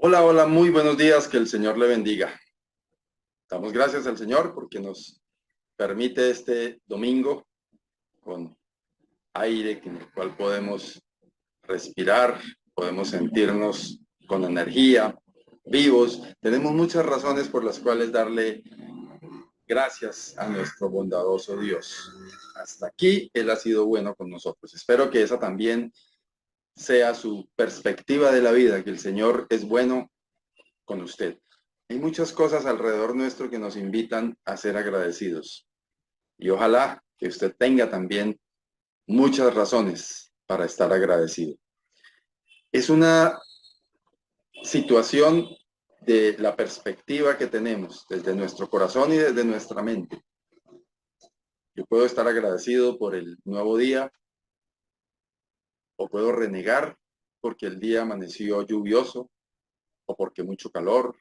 Hola, hola, muy buenos días, que el Señor le bendiga. Damos gracias al Señor porque nos permite este domingo con aire con el cual podemos respirar, podemos sentirnos con energía, vivos. Tenemos muchas razones por las cuales darle gracias a nuestro bondadoso Dios. Hasta aquí Él ha sido bueno con nosotros. Espero que esa también sea su perspectiva de la vida, que el Señor es bueno con usted. Hay muchas cosas alrededor nuestro que nos invitan a ser agradecidos. Y ojalá que usted tenga también muchas razones para estar agradecido. Es una situación de la perspectiva que tenemos desde nuestro corazón y desde nuestra mente. Yo puedo estar agradecido por el nuevo día o puedo renegar porque el día amaneció lluvioso o porque mucho calor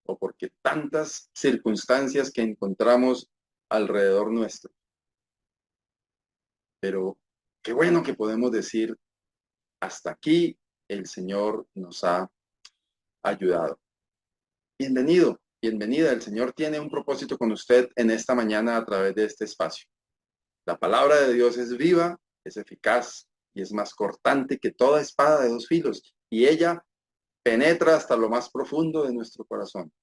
o porque tantas circunstancias que encontramos alrededor nuestro. Pero qué bueno que podemos decir, hasta aquí el Señor nos ha ayudado. Bienvenido, bienvenida. El Señor tiene un propósito con usted en esta mañana a través de este espacio. La palabra de Dios es viva, es eficaz y es más cortante que toda espada de dos filos. Y ella penetra hasta lo más profundo de nuestro corazón.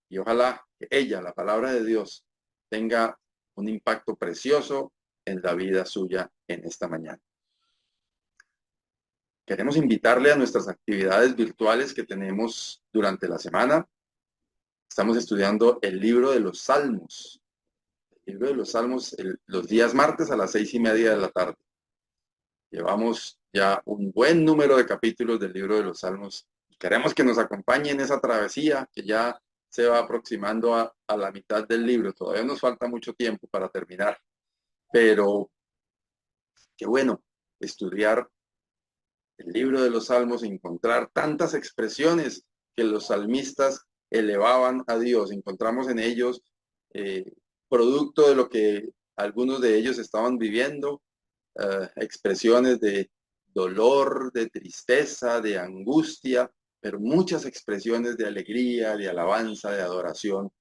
Y ojalá que ella, la palabra de Dios, tenga un impacto precioso en la vida suya en esta mañana. Queremos invitarle a nuestras actividades virtuales que tenemos durante la semana. Estamos estudiando el libro de los Salmos. El libro de los Salmos los días martes a las 6:30 de la tarde. Llevamos ya un buen número de capítulos del libro de los Salmos. Queremos que nos acompañe en esa travesía que ya se va aproximando a la mitad del libro. Todavía nos falta mucho tiempo para terminar, pero qué bueno estudiar el libro de los Salmos, encontrar tantas expresiones que los salmistas elevaban a Dios. Encontramos en ellos eh, producto de lo que algunos de ellos estaban viviendo, expresiones de dolor, de tristeza, de angustia, pero muchas expresiones de alegría, de alabanza, de adoración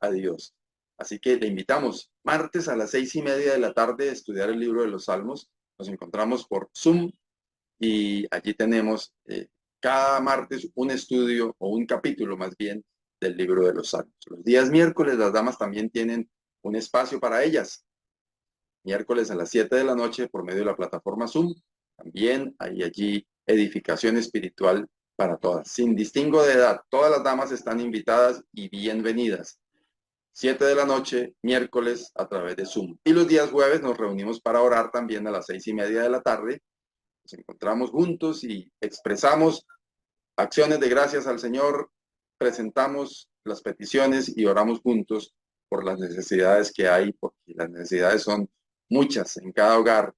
a Dios. Así que le invitamos martes a las 6:30 de la tarde a estudiar el libro de los Salmos. Nos encontramos por Zoom y allí tenemos cada martes un estudio o un capítulo más bien del libro de los Salmos. Los días miércoles las damas también tienen un espacio para ellas. Miércoles a las 7 de la noche por medio de la plataforma Zoom. También hay allí edificación espiritual para todas, sin distingo de edad. Todas las damas están invitadas y bienvenidas. 7 de la noche, miércoles, a través de Zoom. Y los días jueves nos reunimos para orar también a las 6:30 de la tarde. Nos encontramos juntos y expresamos acciones de gracias al Señor, presentamos las peticiones y oramos juntos por las necesidades que hay, porque las necesidades son muchas en cada hogar,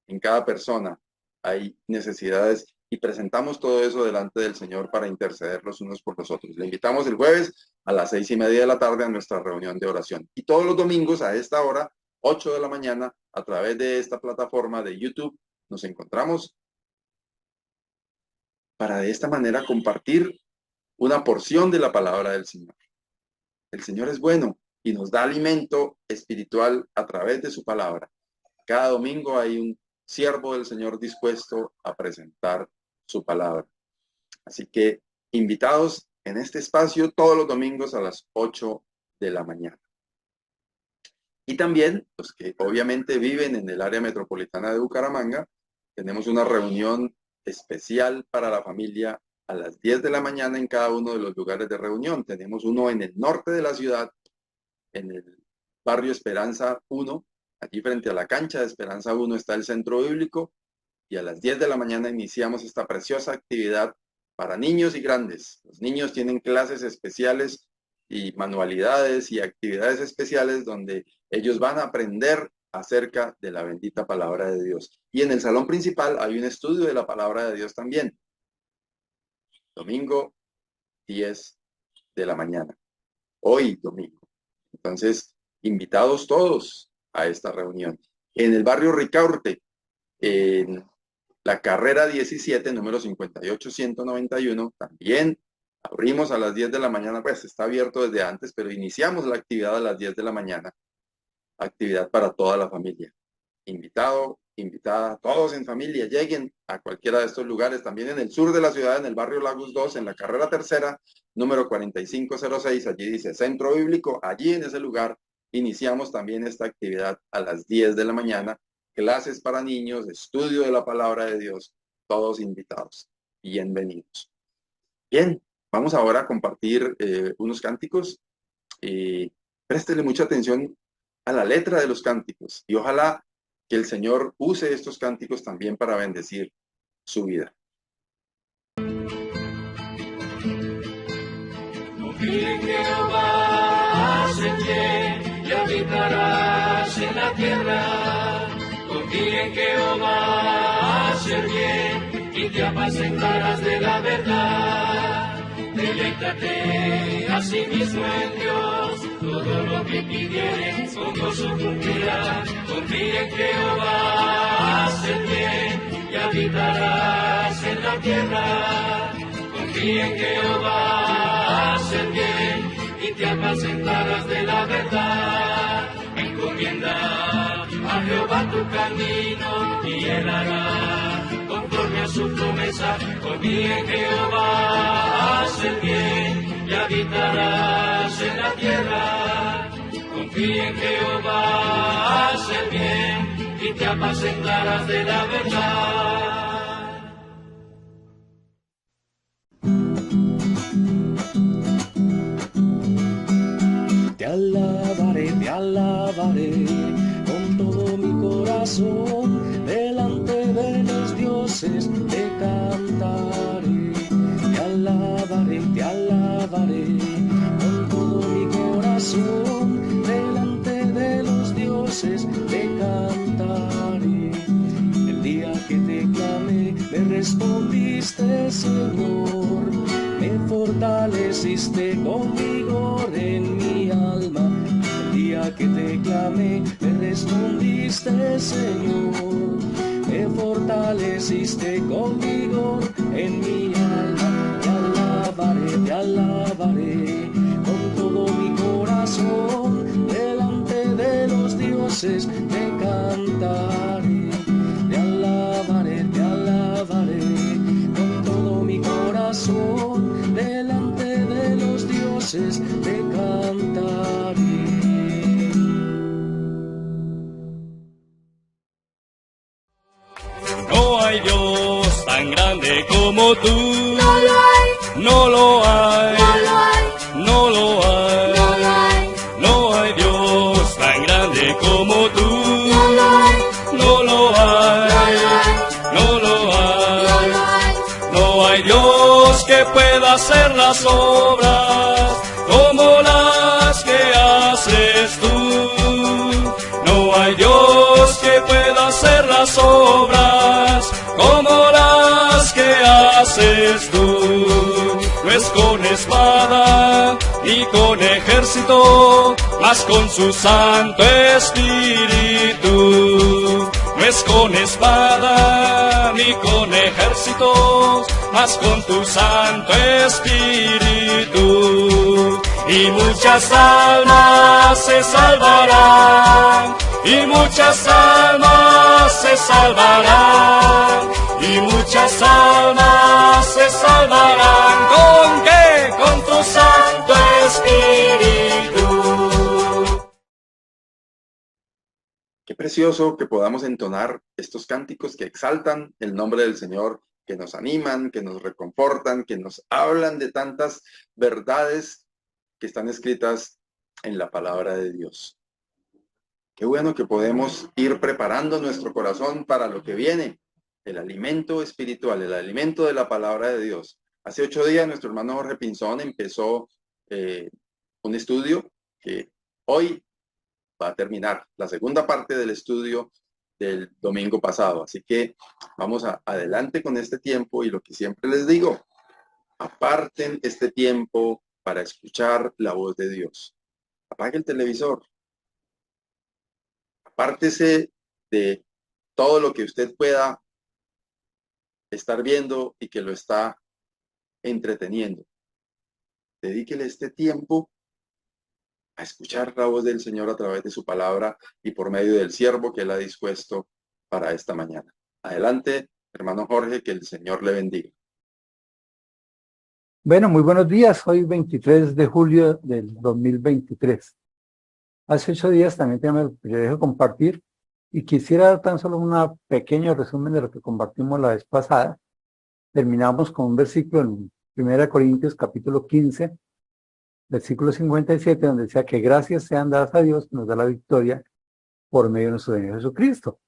en cada persona. Hay necesidades y presentamos todo eso delante del Señor para interceder los unos por los otros. Le invitamos el jueves a las 6:30 de la tarde a nuestra reunión de oración. Y todos los domingos a esta hora, 8 de la mañana, a través de esta plataforma de YouTube, nos encontramos para de esta manera compartir una porción de la palabra del Señor. El Señor es bueno y nos da alimento espiritual a través de su palabra. Cada domingo hay un siervo del Señor dispuesto a presentar su palabra. Así que invitados en este espacio todos los domingos a las 8 de la mañana. Y también los que obviamente viven en el área metropolitana de Bucaramanga, tenemos una reunión especial para la familia a las 10 de la mañana en cada uno de los lugares de reunión. Tenemos uno en el norte de la ciudad, en el barrio Esperanza 1, allí frente a la cancha de Esperanza 1 está el centro bíblico, y a las 10 de la mañana iniciamos esta preciosa actividad para niños y grandes. Los niños tienen clases especiales y manualidades y actividades especiales donde ellos van a aprender acerca de la bendita palabra de Dios. Y en el salón principal hay un estudio de la palabra de Dios también. Domingo 10 de la mañana. Hoy domingo. Entonces, invitados todos a esta reunión. En el barrio Ricaurte, en la carrera 17, número 58191, también Abrimos a las 10 de la mañana, pues está abierto desde antes, pero iniciamos la actividad a las 10 de la mañana. Actividad para toda la familia. Invitado, invitada, todos en familia, lleguen a cualquiera de estos lugares, también en el sur de la ciudad, en el barrio Lagos 2, en la carrera tercera, número 4506, allí dice Centro Bíblico, allí en ese lugar iniciamos también esta actividad a las 10 de la mañana, clases para niños, estudio de la palabra de Dios, todos invitados, bienvenidos. Bien, vamos ahora a compartir unos cánticos y préstele mucha atención a la letra de los cánticos y ojalá que el Señor use estos cánticos también para bendecir su vida. Confía en Jehová, haz el bien y habitarás en la tierra. Confía en Jehová, haz el bien y te apacentarás de la verdad. Deleítate a sí mismo en Dios, todo lo que pidieres con gozo cumplirás. Confía en Jehová, haz el bien y habitarás en la tierra. Confía en Jehová, haz el bien y te apacentarás de la verdad. Encomienda a Jehová tu camino y él hará conforme a su promesa. Confía en Jehová, haz el bien y habitarás en la tierra. Confía en Jehová, haz el bien y te apacentarás de la verdad. Te alabaré con todo mi corazón, delante de los dioses te cantaré. Te alabaré con todo mi corazón, delante de los dioses te cantaré. El día que te clamé, me respondiste, Señor, me fortaleciste con vigor en mi alma. El día que te clamé, me respondiste, Señor, me fortaleciste con vigor en mi alma. Te alabaré con todo mi corazón, delante de los dioses te cantaré. Te alabaré con todo mi corazón, delante de los dioses te cantaré. No hay Dios tan grande como tú. No lo hay, No lo hay. no lo hay, No lo hay. no lo hay, No hay Dios tan grande como tú. no lo hay, No lo hay. no lo hay, No lo hay. no lo hay. No hay Dios que pueda hacer las obras como las que haces tú. No hay Dios que pueda hacer las obras como las que haces tú. No es con espada ni con ejército, mas con su Santo Espíritu. No es con espada ni con ejércitos, mas con tu Santo Espíritu. Y muchas almas se salvarán, y muchas almas se salvarán, y muchas almas se salvarán. ¿Con qué? Con tu Santo Espíritu. Qué precioso que podamos entonar estos cánticos que exaltan el nombre del Señor, que nos animan, que nos reconfortan, que nos hablan de tantas verdades que están escritas en la palabra de Dios. Qué bueno que podemos ir preparando nuestro corazón para lo que viene, el alimento espiritual, el alimento de la palabra de Dios. Hace 8 días nuestro hermano Jorge Pinzón empezó un estudio que hoy va a terminar la segunda parte del estudio del domingo pasado. Así que vamos adelante con este tiempo y lo que siempre les digo, aparten este tiempo para escuchar la voz de Dios. Apague el televisor. Apártese de todo lo que usted pueda estar viendo y que lo está entreteniendo. Dedíquele este tiempo a escuchar la voz del Señor a través de su palabra y por medio del siervo que Él ha dispuesto para esta mañana. Adelante, hermano Jorge, que el Señor le bendiga. Bueno, muy buenos días. Hoy 23 de julio del 2023. Hace 8 días también tenemos el privilegio de compartir y quisiera dar tan solo un pequeño resumen de lo que compartimos la vez pasada. Terminamos con un versículo en 1 Corintios capítulo 15, versículo 57, donde decía que gracias sean dadas a Dios que nos da la victoria por medio de nuestro Señor Jesucristo.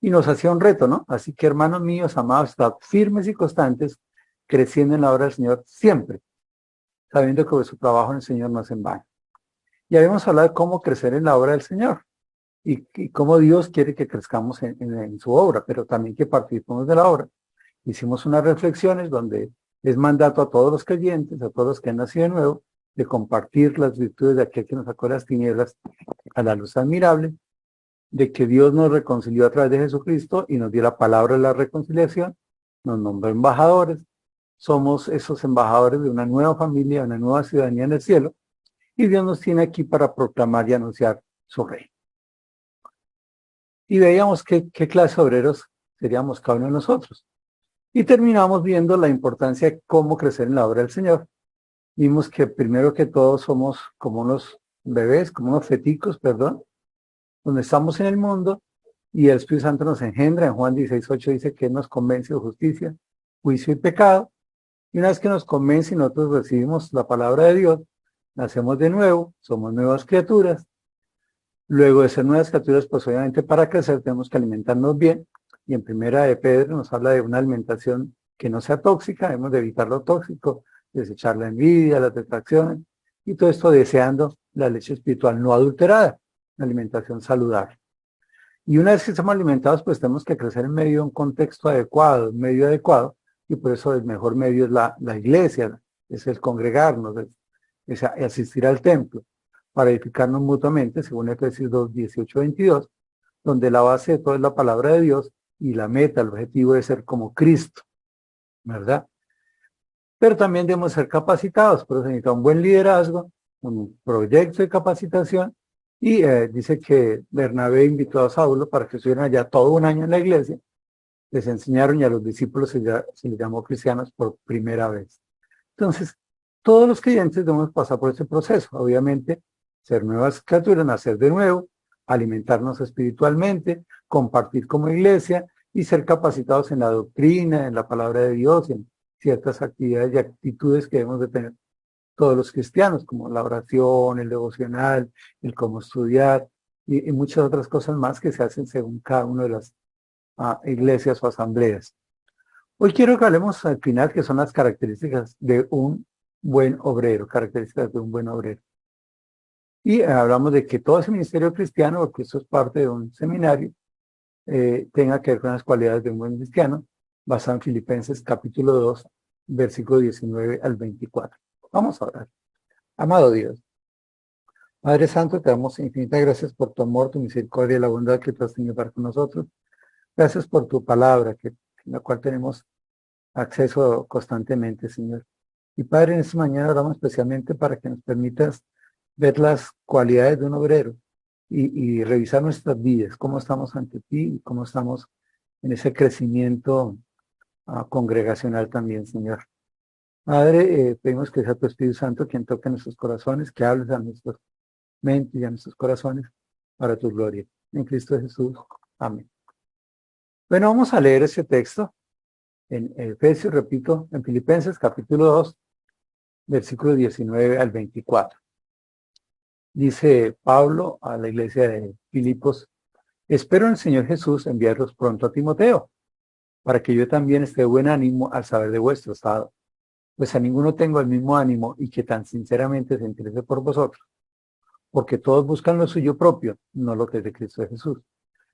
Y nos hacía un reto, ¿no? Así que, hermanos míos, amados, estad firmes y constantes, creciendo en la obra del Señor siempre, sabiendo que su trabajo en el Señor no es en vano. Y habíamos hablado de cómo crecer en la obra del Señor y cómo Dios quiere que crezcamos en su obra, pero también que participemos de la obra. Hicimos unas reflexiones donde es mandato a todos los creyentes, a todos los que han nacido de nuevo, de compartir las virtudes de aquel que nos sacó de las tinieblas a la luz admirable, de que Dios nos reconcilió a través de Jesucristo y nos dio la palabra de la reconciliación, nos nombró embajadores, somos esos embajadores de una nueva familia, una nueva ciudadanía en el cielo, y Dios nos tiene aquí para proclamar y anunciar su reino. Y veíamos qué clase de obreros seríamos cada uno de nosotros. Y terminamos viendo la importancia de cómo crecer en la obra del Señor. Vimos que primero que todo somos como unos bebés, como unos feticos, donde estamos en el mundo y el Espíritu Santo nos engendra. En Juan 16:8 dice que nos convence de justicia, juicio y pecado. Y una vez que nos convence y nosotros recibimos la palabra de Dios, nacemos de nuevo, somos nuevas criaturas. Luego de ser nuevas criaturas, pues obviamente para crecer tenemos que alimentarnos bien. Y en Primera de Pedro nos habla de una alimentación que no sea tóxica, debemos de evitar lo tóxico, desechar la envidia, las detracciones, y todo esto deseando la leche espiritual no adulterada, una alimentación saludable. Y una vez que estamos alimentados, pues tenemos que crecer en medio de un contexto adecuado, un medio adecuado, y por eso el mejor medio es la iglesia, es el congregarnos, es asistir al templo, para edificarnos mutuamente, según Efesios 2:18-22, donde la base de todo es la palabra de Dios y la meta, el objetivo es ser como Cristo, ¿verdad? Pero también debemos ser capacitados, por eso se necesita un buen liderazgo, un proyecto de capacitación, y dice que Bernabé invitó a Saulo para que estuvieran allá todo un año en la iglesia, les enseñaron y a los discípulos se les llamó cristianos por primera vez. Entonces, todos los creyentes debemos pasar por ese proceso, obviamente, ser nuevas criaturas, nacer de nuevo, alimentarnos espiritualmente, compartir como iglesia y ser capacitados en la doctrina, en la palabra de Dios, en ciertas actividades y actitudes que debemos de tener todos los cristianos, como la oración, el devocional, el cómo estudiar y muchas otras cosas más que se hacen según cada una de las iglesias o asambleas. Hoy quiero que hablemos al final que son las características de un buen obrero, características de un buen obrero. Y hablamos de que todo ese ministerio cristiano, porque esto es parte de un seminario, tenga que ver con las cualidades de un buen cristiano, basado en Filipenses capítulo 2, versículo 19 al 24. Vamos a orar. Amado Dios, Padre Santo, te damos infinitas gracias por tu amor, tu misericordia y la bondad que tú has tenido para con nosotros. Gracias por tu palabra, en la cual tenemos acceso constantemente, Señor. Y Padre, en esta mañana oramos especialmente para que nos permitas ver las cualidades de un obrero y revisar nuestras vidas, cómo estamos ante ti y cómo estamos en ese crecimiento congregacional también, Señor. Padre, pedimos que sea tu Espíritu Santo quien toque nuestros corazones, que hables a nuestras mentes y a nuestros corazones para tu gloria. En Cristo Jesús. Amén. Bueno, vamos a leer ese texto en Efesios, repito, en Filipenses capítulo 2, versículo 19 al 24. Dice Pablo a la iglesia de Filipos: espero en el Señor Jesús enviarlos pronto a Timoteo, para que yo también esté de buen ánimo al saber de vuestro estado, pues a ninguno tengo el mismo ánimo y que tan sinceramente se interese por vosotros, porque todos buscan lo suyo propio, no lo que es de Cristo Jesús.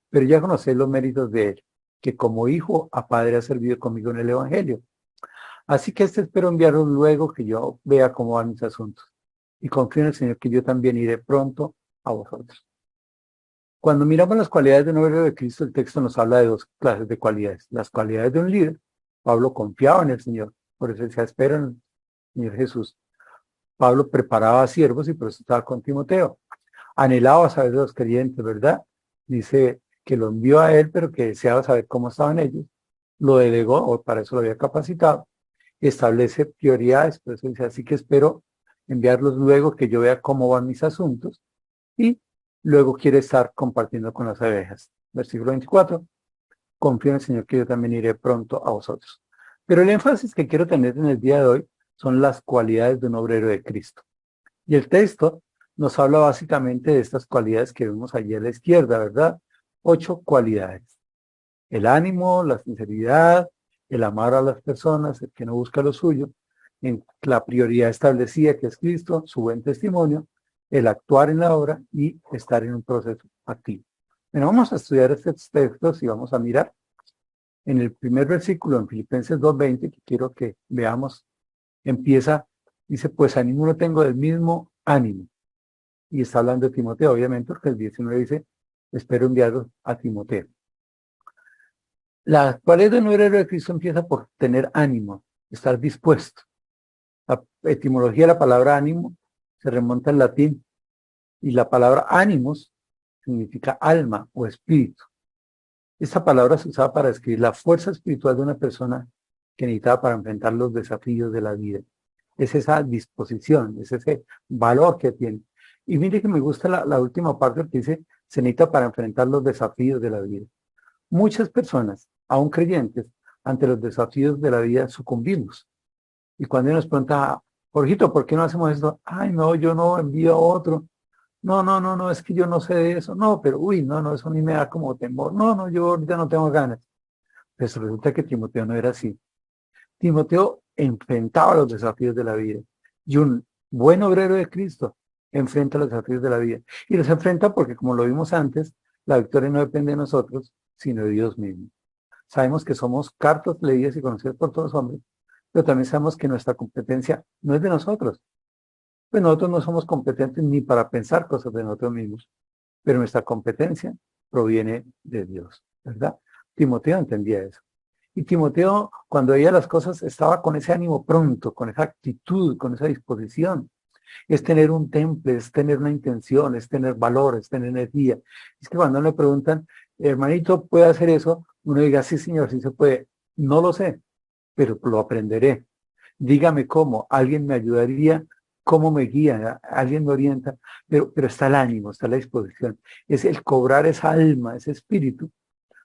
Pero ya conocéis los méritos de él, que como hijo a padre ha servido conmigo en el Evangelio. Así que espero enviaros luego que yo vea cómo van mis asuntos. Y confío en el Señor que yo también iré pronto a vosotros. Cuando miramos las cualidades de un obrero de Cristo, el texto nos habla de dos clases de cualidades. Las cualidades de un líder. Pablo confiaba en el Señor, por eso decía, espero en el Señor Jesús. Pablo preparaba a siervos y por eso estaba con Timoteo. Anhelaba saber de los creyentes, ¿verdad? Dice que lo envió a él, pero que deseaba saber cómo estaban ellos. Lo delegó, o para eso lo había capacitado. Establece prioridades, por eso dice, así que espero enviarlos luego que yo vea cómo van mis asuntos. Y luego quiere estar compartiendo con las abejas. Versículo 24. Confío en el Señor que yo también iré pronto a vosotros. Pero el énfasis que quiero tener en el día de hoy son las cualidades de un obrero de Cristo. Y el texto nos habla básicamente de estas cualidades que vemos allí a la izquierda, ¿verdad? 8 cualidades. El ánimo, la sinceridad, el amar a las personas, el que no busca lo suyo, en la prioridad establecida que es Cristo, su buen testimonio, el actuar en la obra y estar en un proceso activo. Bueno, vamos a estudiar estos textos y vamos a mirar en el primer versículo, en Filipenses 2:20, que quiero que veamos, empieza, dice, pues a ninguno tengo del mismo ánimo. Y está hablando de Timoteo, obviamente, porque el 19 dice, espero enviarlo a Timoteo. La cualidad de un obrero de Cristo empieza por tener ánimo, estar dispuesto. La etimología de la palabra ánimo se remonta al latín y la palabra ánimos significa alma o espíritu. Esta palabra se usaba para describir la fuerza espiritual de una persona que necesitaba para enfrentar los desafíos de la vida. Es esa disposición, es ese valor que tiene. Y mire que me gusta la última parte que dice, se necesita para enfrentar los desafíos de la vida. Muchas personas, aún creyentes, ante los desafíos de la vida sucumbimos. Y cuando nos pregunta, Jorgito, ¿por qué no hacemos esto? Ay, no, yo no envío a otro. No, es que yo no sé de eso. No, pero no, eso a mí me da como temor. No, yo ahorita no tengo ganas. Pues resulta que Timoteo no era así. Timoteo enfrentaba los desafíos de la vida. Y un buen obrero de Cristo enfrenta los desafíos de la vida. Y los enfrenta porque, como lo vimos antes, la victoria no depende de nosotros, sino de Dios mismo. Sabemos que somos cartas leídas y conocidas por todos los hombres, pero también sabemos que nuestra competencia no es de nosotros. Pues nosotros no somos competentes ni para pensar cosas de nosotros mismos, pero nuestra competencia proviene de Dios, ¿verdad? Timoteo entendía eso. Y Timoteo, cuando veía las cosas, estaba con ese ánimo pronto, con esa actitud, con esa disposición. Es tener un temple, es tener una intención, es tener valor, es tener energía. Es que cuando le preguntan, hermanito, ¿puede hacer eso? Uno diga, sí, señor, sí se puede. No lo sé, pero lo aprenderé. Dígame cómo, alguien me ayudaría, cómo me guía, alguien me orienta, pero está el ánimo, está la disposición. Es el cobrar esa alma, ese espíritu,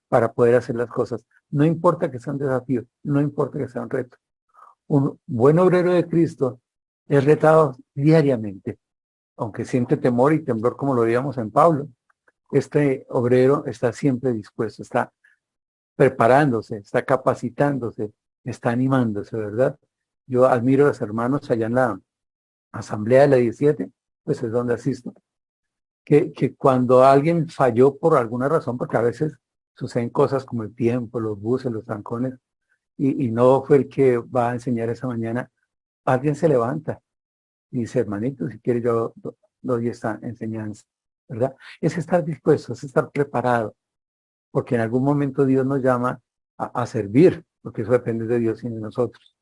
para poder hacer las cosas. No importa que sea un desafío, no importa que sea un reto. Un buen obrero de Cristo es retado diariamente, aunque siente temor y temblor como lo veíamos en Pablo. Este obrero está siempre dispuesto, está preparándose, está capacitándose, está animándose, ¿verdad? Yo admiro a los hermanos allá en la asamblea de la 17, pues es donde asisto, que cuando alguien falló por alguna razón, porque a veces suceden cosas como el tiempo, los buses, los trancones, y no fue el que va a enseñar esa mañana, alguien se levanta y dice, hermanito, si quiere yo doy esta enseñanza, ¿verdad? Es estar dispuesto, es estar preparado, porque en algún momento Dios nos llama a servir, porque eso depende de Dios y de nosotros.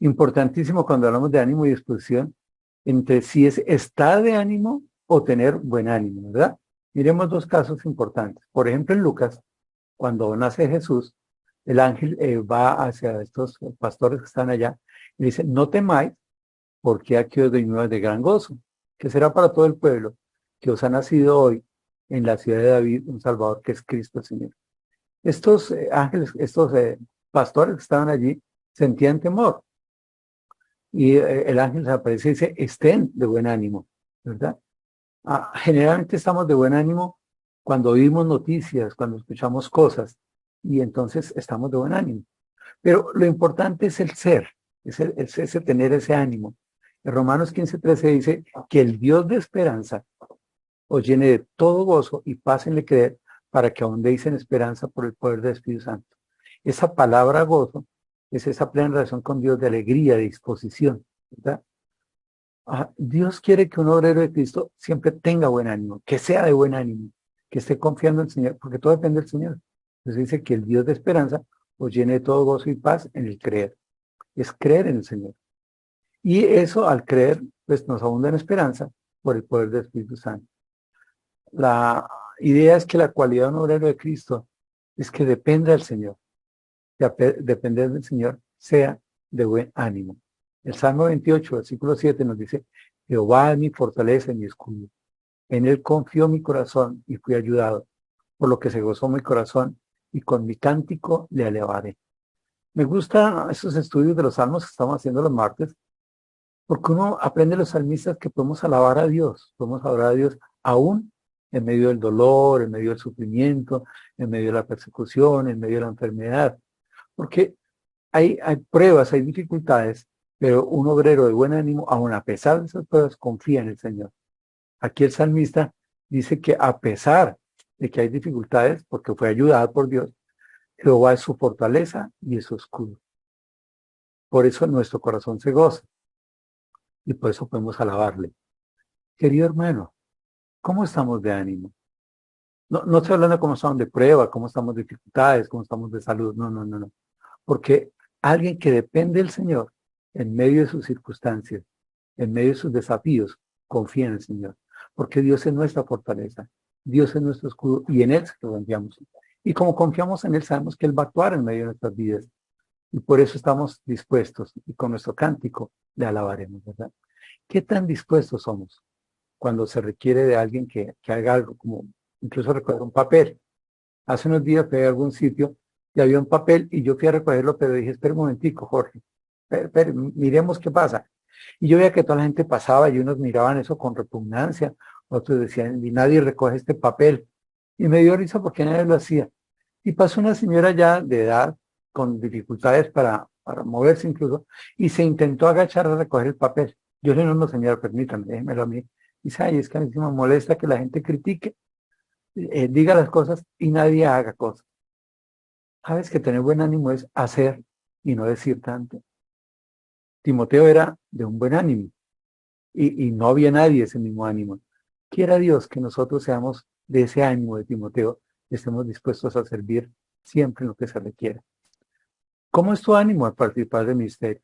Importantísimo cuando hablamos de ánimo y disposición, entre si es estar de ánimo o tener buen ánimo, ¿verdad? Miremos 2 casos importantes. Por ejemplo, en Lucas, cuando nace Jesús, el ángel va hacia estos pastores que están allá y dice, no temáis, porque aquí os doy nuevas de gran gozo, que será para todo el pueblo, que os ha nacido hoy en la ciudad de David un Salvador, que es Cristo el Señor. Estos ángeles, estos pastores que estaban allí, sentían temor. Y el ángel se aparece y dice, estén de buen ánimo, ¿verdad? Generalmente estamos de buen ánimo cuando oímos noticias, cuando escuchamos cosas, y entonces estamos de buen ánimo. Pero lo importante es el ser, es ese tener ese ánimo. En Romanos 15:13 dice que el Dios de esperanza os llene de todo gozo y paz en le creer para que abundéis en esperanza por el poder del Espíritu Santo. Esa palabra gozo es esa plena relación con Dios de alegría, de disposición, ¿verdad? Dios quiere que un obrero de Cristo siempre tenga buen ánimo, que sea de buen ánimo, que esté confiando en el Señor, porque todo depende del Señor. Entonces dice que el Dios de esperanza os llene de todo gozo y paz en el creer. Es creer en el Señor. Y eso al creer, pues nos abunda en esperanza por el poder del Espíritu Santo. La idea es que la cualidad de un obrero de Cristo es que dependa del Señor. Que depender del Señor sea de buen ánimo. El Salmo 28, versículo 7 nos dice, Jehová es mi fortaleza y mi escudo. En él confió mi corazón y fui ayudado, por lo que se gozó mi corazón y con mi cántico le alabaré. Me gustan esos estudios de los salmos que estamos haciendo los martes, porque uno aprende de los salmistas que podemos alabar a Dios, podemos adorar a Dios aún en medio del dolor, en medio del sufrimiento, en medio de la persecución, en medio de la enfermedad, porque hay pruebas, hay dificultades, pero un obrero de buen ánimo, aun a pesar de esas pruebas, confía en el Señor. Aquí el salmista dice que a pesar de que hay dificultades, porque fue ayudado por Dios, Jehová es su fortaleza y es su escudo. Por eso nuestro corazón se goza y por eso podemos alabarle. Querido hermano, ¿cómo estamos de ánimo? No estoy hablando de cómo estamos de prueba, cómo estamos de dificultades, cómo estamos de salud. No. Porque alguien que depende del Señor en medio de sus circunstancias, en medio de sus desafíos, confía en el Señor. Porque Dios es nuestra fortaleza, Dios es nuestro escudo y en Él confiamos. Y como confiamos en Él, sabemos que Él va a actuar en medio de nuestras vidas. Y por eso estamos dispuestos y con nuestro cántico le alabaremos, ¿verdad? ¿Qué tan dispuestos somos cuando se requiere de alguien que haga algo, como incluso recoger un papel? Hace unos días fui a algún sitio y había un papel y yo fui a recogerlo, pero dije, espera un momentico, Jorge, espera, miremos qué pasa. Y yo veía que toda la gente pasaba y unos miraban eso con repugnancia, otros decían, y nadie recoge este papel. Y me dio risa porque nadie lo hacía. Y pasó una señora ya de edad, con dificultades para moverse incluso, y se intentó agachar a recoger el papel. Yo le dije, no, señora, permítame, déjemelo a mí. Y dice, ay, es que a mí sí me molesta que la gente critique, diga las cosas y nadie haga cosas. Sabes que tener buen ánimo es hacer y no decir tanto. Timoteo era de un buen ánimo y no había nadie de ese mismo ánimo. Quiera Dios que nosotros seamos de ese ánimo de Timoteo y estemos dispuestos a servir siempre en lo que se requiera. ¿Cómo es tu ánimo al participar del ministerio?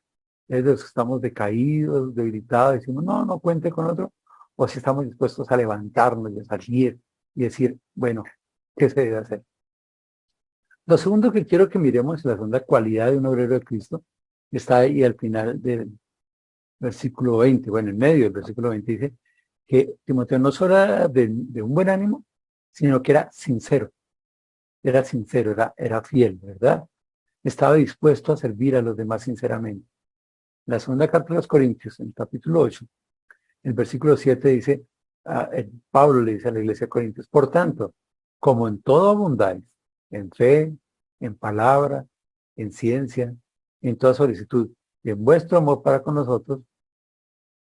¿Es de los que estamos decaídos, debilitados, decimos, no cuente con otro? ¿O si estamos dispuestos a levantarnos y a salir y decir, bueno, ¿qué se debe hacer? Lo segundo que quiero que miremos es la segunda cualidad de un obrero de Cristo. Está ahí al final del versículo 20, bueno, en medio del versículo 20 dice que Timoteo no solo era de un buen ánimo, sino que era sincero, era fiel, ¿verdad? Estaba dispuesto a servir a los demás sinceramente. La segunda carta de los Corintios, en el capítulo 8, el versículo 7 dice, Pablo le dice a la iglesia de Corintios, por tanto, como en todo abundáis, en fe, en palabra, en ciencia, en toda solicitud, y en vuestro amor para con nosotros,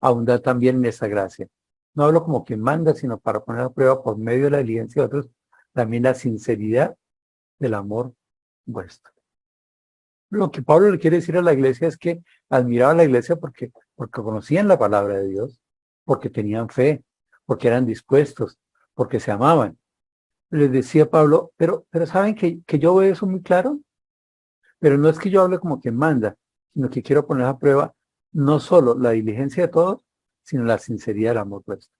abundad también en esta gracia. No hablo como quien manda, sino para poner a prueba por medio de la diligencia de otros, también la sinceridad del amor vuestro. Lo que Pablo le quiere decir a la iglesia es que admiraba a la iglesia porque conocían la palabra de Dios, porque tenían fe, porque eran dispuestos, porque se amaban. Les decía Pablo, pero ¿saben que yo veo eso muy claro? Pero no es que yo hable como quien manda, sino que quiero poner a prueba no solo la diligencia de todos, sino la sinceridad del amor vuestro.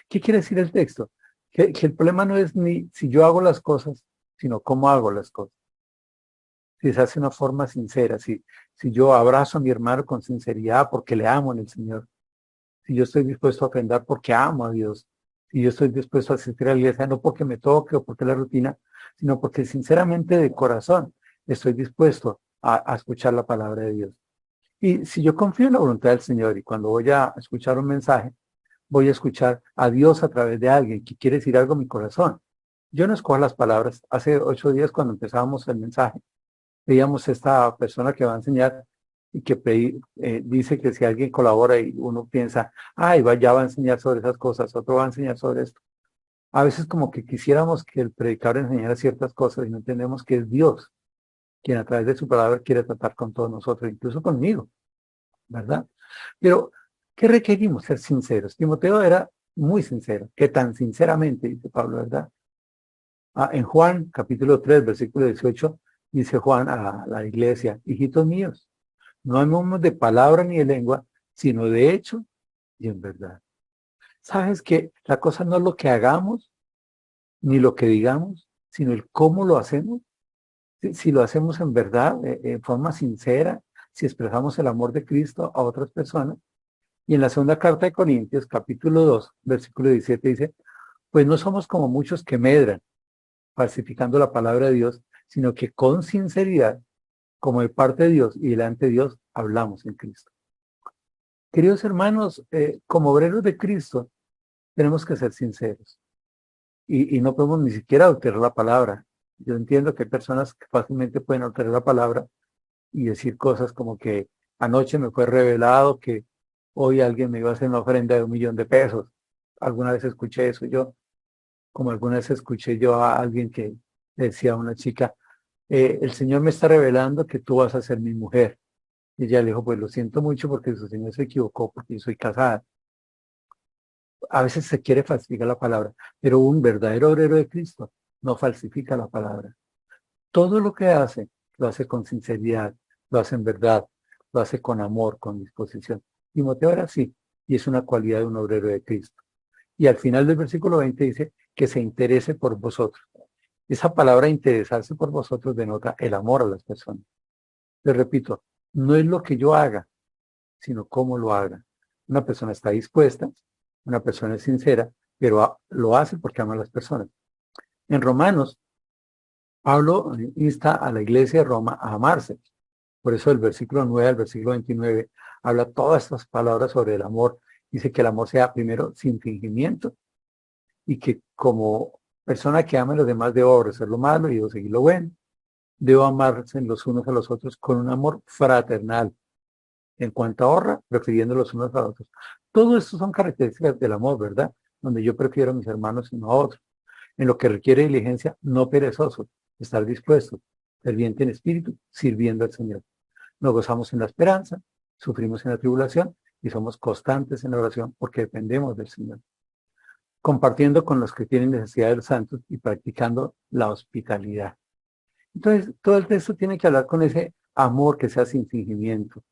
¿Qué quiere decir el texto? Que el problema no es ni si yo hago las cosas, sino cómo hago las cosas. Si se hace de una forma sincera, si yo abrazo a mi hermano con sinceridad porque le amo en el Señor, si yo estoy dispuesto a ofrendar porque amo a Dios, si yo estoy dispuesto a asistir a la iglesia no porque me toque o porque la rutina, sino porque sinceramente de corazón estoy dispuesto a escuchar la palabra de Dios. Y si yo confío en la voluntad del Señor y cuando voy a escuchar un mensaje, voy a escuchar a Dios a través de alguien que quiere decir algo a mi corazón. Yo no escojo las palabras. Hace 8 días cuando empezábamos el mensaje, veíamos esta persona que va a enseñar y que dice que si alguien colabora y uno piensa, ya va a enseñar sobre esas cosas, otro va a enseñar sobre esto. A veces como que quisiéramos que el predicador enseñara ciertas cosas y no entendemos que es Dios quien a través de su palabra quiere tratar con todos nosotros, incluso conmigo, ¿verdad? Pero, ¿qué requerimos? Ser sinceros. Timoteo era muy sincero, que tan sinceramente, dice Pablo, ¿verdad? En Juan, capítulo 3, versículo 18, dice Juan a la iglesia, hijitos míos, no amemos de palabra ni de lengua, sino de hecho y en verdad. ¿Sabes que la cosa no es lo que hagamos, ni lo que digamos, sino el cómo lo hacemos? Si lo hacemos en verdad, en forma sincera, si expresamos el amor de Cristo a otras personas. Y en la segunda carta de Corintios, capítulo 2, versículo 17, dice, pues no somos como muchos que medran, falsificando la palabra de Dios, sino que con sinceridad, como de parte de Dios y delante de Dios, hablamos en Cristo. Queridos hermanos, como obreros de Cristo, tenemos que ser sinceros. Y no podemos ni siquiera alterar la palabra. Yo entiendo que hay personas que fácilmente pueden alterar la palabra y decir cosas como que anoche me fue revelado que hoy alguien me iba a hacer una ofrenda de 1.000.000 de pesos. Alguna vez escuché eso yo, como alguna vez escuché yo a alguien que decía a una chica, el Señor me está revelando que tú vas a ser mi mujer. Y ella le dijo, pues lo siento mucho porque su Señor se equivocó porque yo soy casada. A veces se quiere falsificar la palabra, pero un verdadero obrero de Cristo no falsifica la palabra. Todo lo que hace, lo hace con sinceridad, lo hace en verdad, lo hace con amor, con disposición. Timoteo era así, y es una cualidad de un obrero de Cristo. Y al final del versículo 20 dice que se interese por vosotros. Esa palabra interesarse por vosotros denota el amor a las personas. Les repito, no es lo que yo haga, sino cómo lo haga. Una persona está dispuesta, una persona es sincera, pero lo hace porque ama a las personas. En Romanos, Pablo insta a la iglesia de Roma a amarse. Por eso el versículo 9 al versículo 29 habla todas estas palabras sobre el amor. Dice que el amor sea primero sin fingimiento y que como persona que ama a los demás debo aborrecer lo malo y debo seguir lo bueno. Debo amarse los unos a los otros con un amor fraternal. En cuanto a honra, prefiriendo los unos a los otros. Todo esto son características del amor, ¿verdad? Donde yo prefiero a mis hermanos y no a otros. En lo que requiere diligencia, no perezoso, estar dispuesto, ferviente en espíritu, sirviendo al Señor. Nos gozamos en la esperanza, sufrimos en la tribulación y somos constantes en la oración porque dependemos del Señor. Compartiendo con los que tienen necesidad de los santos y practicando la hospitalidad. Entonces, todo el texto tiene que hablar con ese amor que sea sin fingimiento.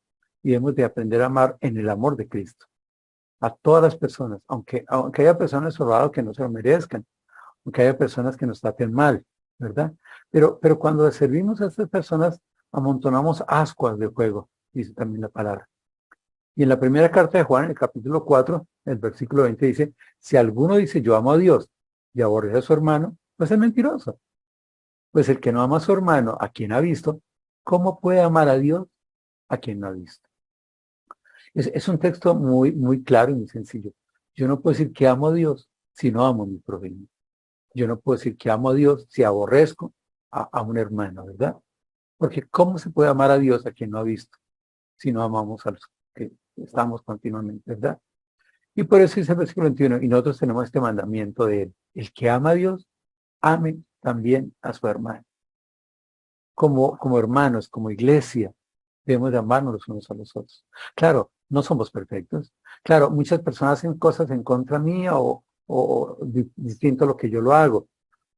Y hemos de aprender a amar en el amor de Cristo. A todas las personas, aunque haya personas sobradas que no se lo merezcan, aunque haya personas que nos traten mal, ¿verdad? Pero cuando servimos a estas personas, amontonamos ascuas de fuego, dice también la palabra. Y en la primera carta de Juan, en el capítulo 4, el versículo 20 dice, si alguno dice yo amo a Dios y aborrece a su hermano, pues es mentiroso. Pues el que no ama a su hermano, a quien ha visto, ¿cómo puede amar a Dios a quien no ha visto? Es un texto muy, muy claro y muy sencillo. Yo no puedo decir que amo a Dios si no amo a mi prójimo. Yo no puedo decir que amo a Dios si aborrezco a un hermano, ¿verdad? Porque ¿cómo se puede amar a Dios a quien no ha visto si no amamos a los que estamos continuamente, ¿verdad? Y por eso dice el versículo 21, y nosotros tenemos este mandamiento de él. El que ama a Dios, ame también a su hermano. Como hermanos, como iglesia, debemos de amarnos los unos a los otros. Claro, no somos perfectos. Claro, muchas personas hacen cosas en contra mía o distinto a lo que yo lo hago.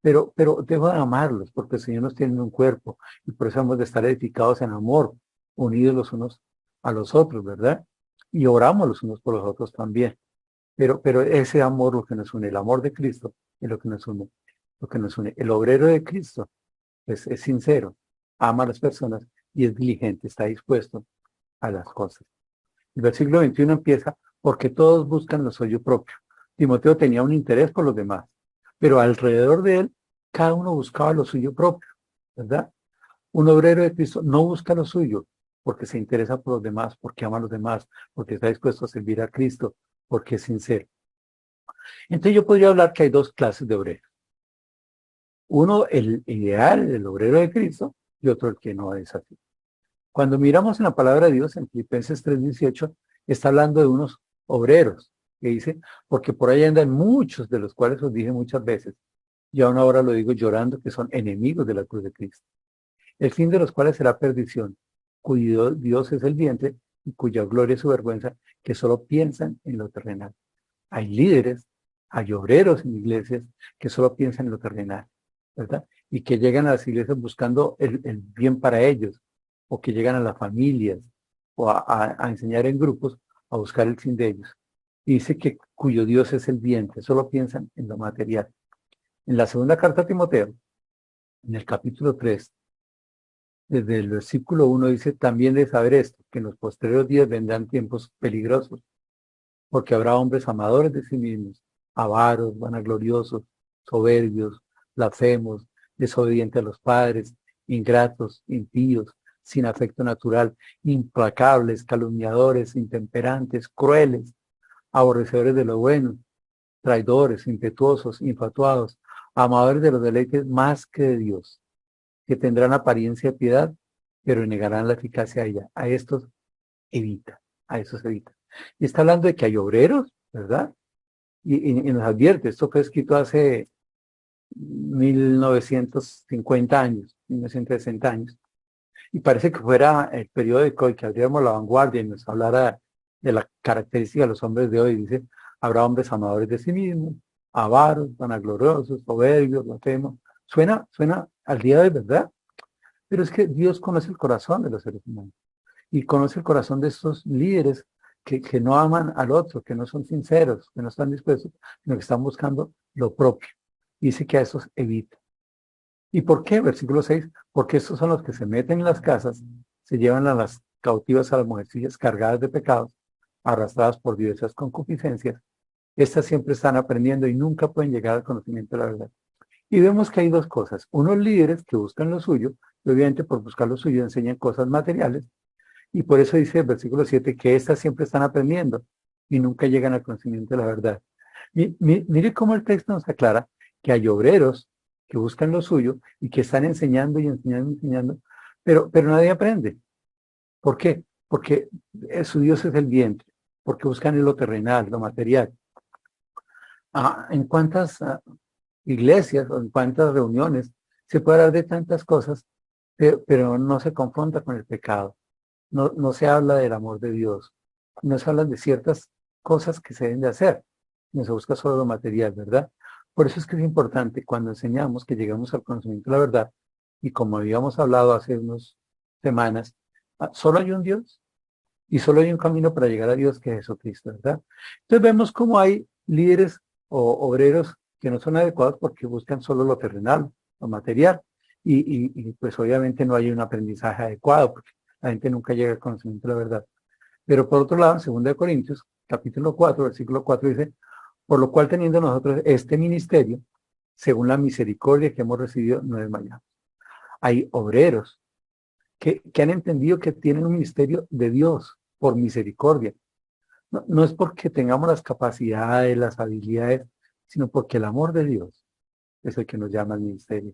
Pero debo de amarlos porque el Señor nos tiene en un cuerpo y por eso hemos de estar edificados en amor, unidos los unos a los otros, ¿verdad? Y oramos los unos por los otros también. Pero ese amor lo que nos une, el amor de Cristo es lo que nos une. Lo que nos une. El obrero de Cristo es sincero, ama a las personas y es diligente, está dispuesto a las cosas. El versículo 21 empieza, porque todos buscan lo suyo propio. Timoteo tenía un interés por los demás, pero alrededor de él, cada uno buscaba lo suyo propio, ¿verdad? Un obrero de Cristo no busca lo suyo porque se interesa por los demás, porque ama a los demás, porque está dispuesto a servir a Cristo, porque es sincero. Entonces yo podría hablar que hay dos clases de obreros. Uno, el ideal, el obrero de Cristo, y otro, el que no es así. Cuando miramos en la palabra de Dios, en Filipenses 3:18, está hablando de unos obreros, que dice, porque por ahí andan muchos, de los cuales os dije muchas veces, y aún ahora lo digo llorando, que son enemigos de la cruz de Cristo, el fin de los cuales será perdición, cuyo Dios es el vientre, y cuya gloria es su vergüenza, que solo piensan en lo terrenal. Hay líderes, hay obreros en iglesias que solo piensan en lo terrenal, ¿verdad? Y que llegan a las iglesias buscando el bien para ellos, o que llegan a las familias, o a enseñar en grupos, a buscar el fin de ellos. Y dice que cuyo Dios es el vientre, solo piensan en lo material. En la segunda carta a Timoteo, en el capítulo 3, desde el versículo 1 dice, también de saber esto, que en los posteriores días vendrán tiempos peligrosos, porque habrá hombres amadores de sí mismos, avaros, vanagloriosos, soberbios, blasfemos, desobedientes a los padres, ingratos, impíos, sin afecto natural, implacables, calumniadores, intemperantes, crueles, aborrecedores de lo bueno, traidores, impetuosos, infatuados, amadores de los deleites más que de Dios, que tendrán apariencia de piedad, pero negarán la eficacia de ella. A estos evita, a esos evita. Y está hablando de que hay obreros, ¿verdad? Y nos advierte, esto fue escrito hace 1950 años, 1960 años. Y parece que fuera el periódico y que abriéramos La Vanguardia y nos hablara de la característica de los hombres de hoy. Dice, habrá hombres amadores de sí mismos, avaros, vanagloriosos, soberbios, blasfemos. Suena al día de hoy, ¿verdad? Pero es que Dios conoce el corazón de los seres humanos y conoce el corazón de estos líderes que no aman al otro, que no son sinceros, que no están dispuestos, sino que están buscando lo propio. Dice que a esos evita. ¿Y por qué? Versículo 6, porque estos son los que se meten en las casas, se llevan a las cautivas a las mujercillas cargadas de pecados, arrastradas por diversas concupiscencias. Estas siempre están aprendiendo y nunca pueden llegar al conocimiento de la verdad. Y vemos que hay dos cosas. Unos líderes que buscan lo suyo, y obviamente por buscar lo suyo enseñan cosas materiales, y por eso dice el versículo 7 que estas siempre están aprendiendo y nunca llegan al conocimiento de la verdad. Mire cómo el texto nos aclara que hay obreros que buscan lo suyo y que están enseñando y enseñando y enseñando, pero nadie aprende. ¿Por qué? Porque su Dios es el vientre, porque buscan lo terrenal, lo material. ¿En cuántas iglesias o en cuántas reuniones se puede hablar de tantas cosas, pero no se confronta con el pecado? No se habla del amor de Dios, no se habla de ciertas cosas que se deben de hacer, no se busca solo lo material, ¿verdad? Por eso es que es importante cuando enseñamos que llegamos al conocimiento de la verdad, y como habíamos hablado hace unas semanas, solo hay un Dios y solo hay un camino para llegar a Dios, que es Jesucristo, ¿verdad? Entonces vemos cómo hay líderes o obreros que no son adecuados porque buscan solo lo terrenal, lo material, y pues obviamente no hay un aprendizaje adecuado, porque la gente nunca llega al conocimiento de la verdad. Pero por otro lado, en 2 Corintios, capítulo 4, versículo 4 dice, por lo cual teniendo nosotros este ministerio, según la misericordia que hemos recibido, no desmayamos. Hay obreros que han entendido que tienen un ministerio de Dios por misericordia. No es porque tengamos las capacidades, las habilidades, sino porque el amor de Dios es el que nos llama al ministerio.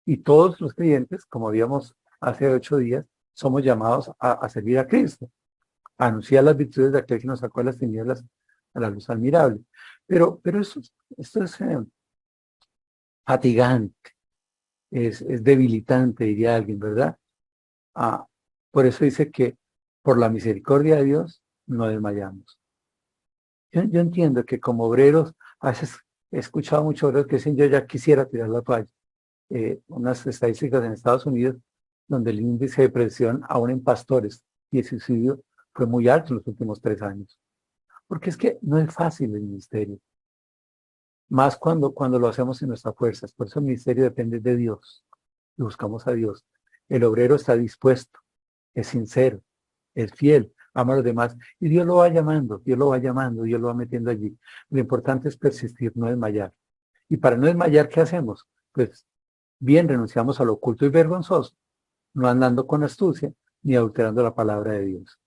Y todos los creyentes, como habíamos hace 8 días, somos llamados a servir a Cristo, a anunciar las virtudes de aquel que nos sacó de las tinieblas a la luz admirable. Pero esto es fatigante, es debilitante, diría alguien, ¿verdad? Por eso dice que por la misericordia de Dios no desmayamos. Yo entiendo que como obreros, a veces he escuchado muchos obreros que dicen, yo ya quisiera tirar la toalla. Unas estadísticas en Estados Unidos donde el índice de presión aún en pastores y el suicidio fue muy alto en los últimos 3 años. Porque es que no es fácil el ministerio. Más cuando lo hacemos en nuestras fuerzas. Por eso el ministerio depende de Dios. Y buscamos a Dios. El obrero está dispuesto, es sincero, es fiel, ama a los demás. Y Dios lo va llamando, Dios lo va metiendo allí. Lo importante es persistir, no desmayar. Y para no desmayar, ¿qué hacemos? Pues bien, renunciamos a lo oculto y vergonzoso, no andando con astucia, ni adulterando la palabra de Dios.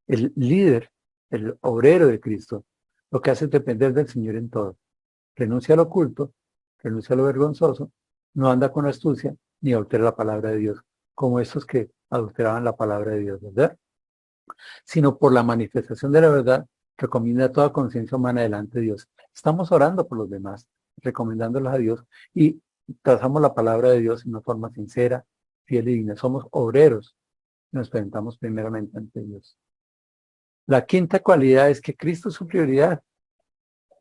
El líder, el obrero de Cristo, lo que hace es depender del Señor en todo. Renuncia a lo oculto, renuncia a lo vergonzoso, no anda con astucia, ni adultera la palabra de Dios, como estos que adulteraban la palabra de Dios, ¿verdad? Sino por la manifestación de la verdad, recomienda toda conciencia humana delante de Dios. Estamos orando por los demás, recomendándolos a Dios, y trazamos la palabra de Dios en una forma sincera, fiel y digna. Somos obreros, nos presentamos primeramente ante Dios. La quinta cualidad es que Cristo es su prioridad.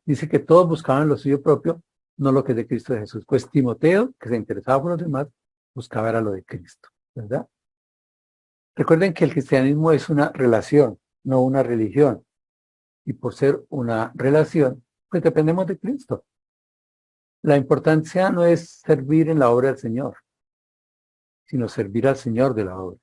Dice que todos buscaban lo suyo propio, no lo que es de Cristo de Jesús. Pues Timoteo, que se interesaba por los demás, buscaba era lo de Cristo, ¿verdad? Recuerden que el cristianismo es una relación, no una religión. y por ser una relación, pues dependemos de Cristo. La importancia no es servir en la obra del Señor, sino servir al Señor de la obra.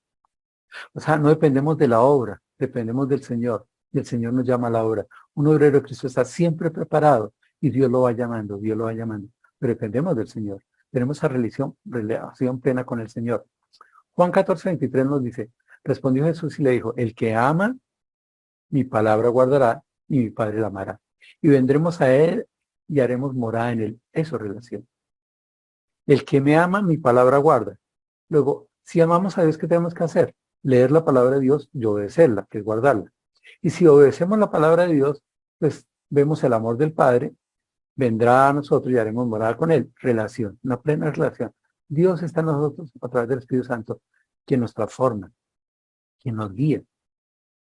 O sea, no dependemos de la obra, dependemos del Señor. Y el Señor nos llama a la obra. Un obrero de Cristo está siempre preparado y Dios lo va llamando, Dios lo va llamando. Pero dependemos del Señor. Tenemos esa relación plena con el Señor. Juan 14:23 nos dice, respondió Jesús y le dijo, el que ama, mi palabra guardará y mi Padre la amará. Y vendremos a él y haremos morada en él. Eso es relación. El que me ama, mi palabra guarda. Luego, si amamos a Dios, ¿qué tenemos que hacer? Leer la palabra de Dios y obedecerla, que es guardarla. Y si obedecemos la palabra de Dios, pues vemos el amor del Padre, vendrá a nosotros y haremos morada con él. Relación, una plena relación. Dios está en nosotros a través del Espíritu Santo, quien nos transforma, quien nos guía,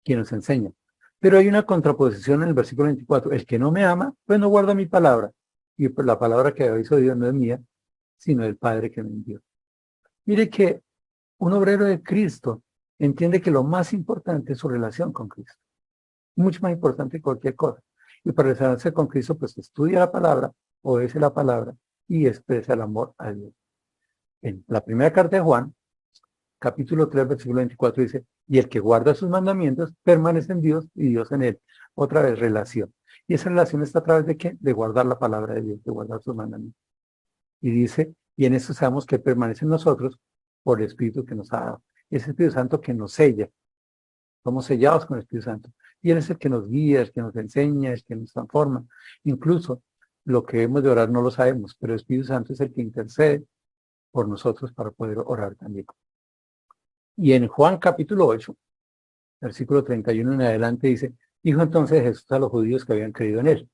quien nos enseña. Pero hay una contraposición en el versículo 24. El que no me ama, pues no guarda mi palabra. Y pues la palabra que hizo Dios no es mía, sino del Padre que me envió. Mire que un obrero de Cristo entiende que lo más importante es su relación con Cristo. Mucho más importante que cualquier cosa. Y para relacionarse con Cristo, pues estudia la palabra, obedece la palabra y expresa el amor a Dios. En la primera carta de Juan, capítulo 3, versículo 24 dice, y el que guarda sus mandamientos permanece en Dios y Dios en él. Otra vez, relación. Y esa relación está a través de ¿qué? De guardar la palabra de Dios, de guardar sus mandamientos. Y dice, y en esto sabemos que permanece en nosotros por el Espíritu que nos ha dado. Ese Espíritu Santo que nos sella. Somos sellados con el Espíritu Santo. Y Él es el que nos guía, el que nos enseña, el que nos transforma. Incluso lo que hemos de orar no lo sabemos, pero el Espíritu Santo es el que intercede por nosotros para poder orar también. Y en Juan capítulo 8, versículo 31 en adelante dice, dijo entonces Jesús a los judíos que habían creído en Él,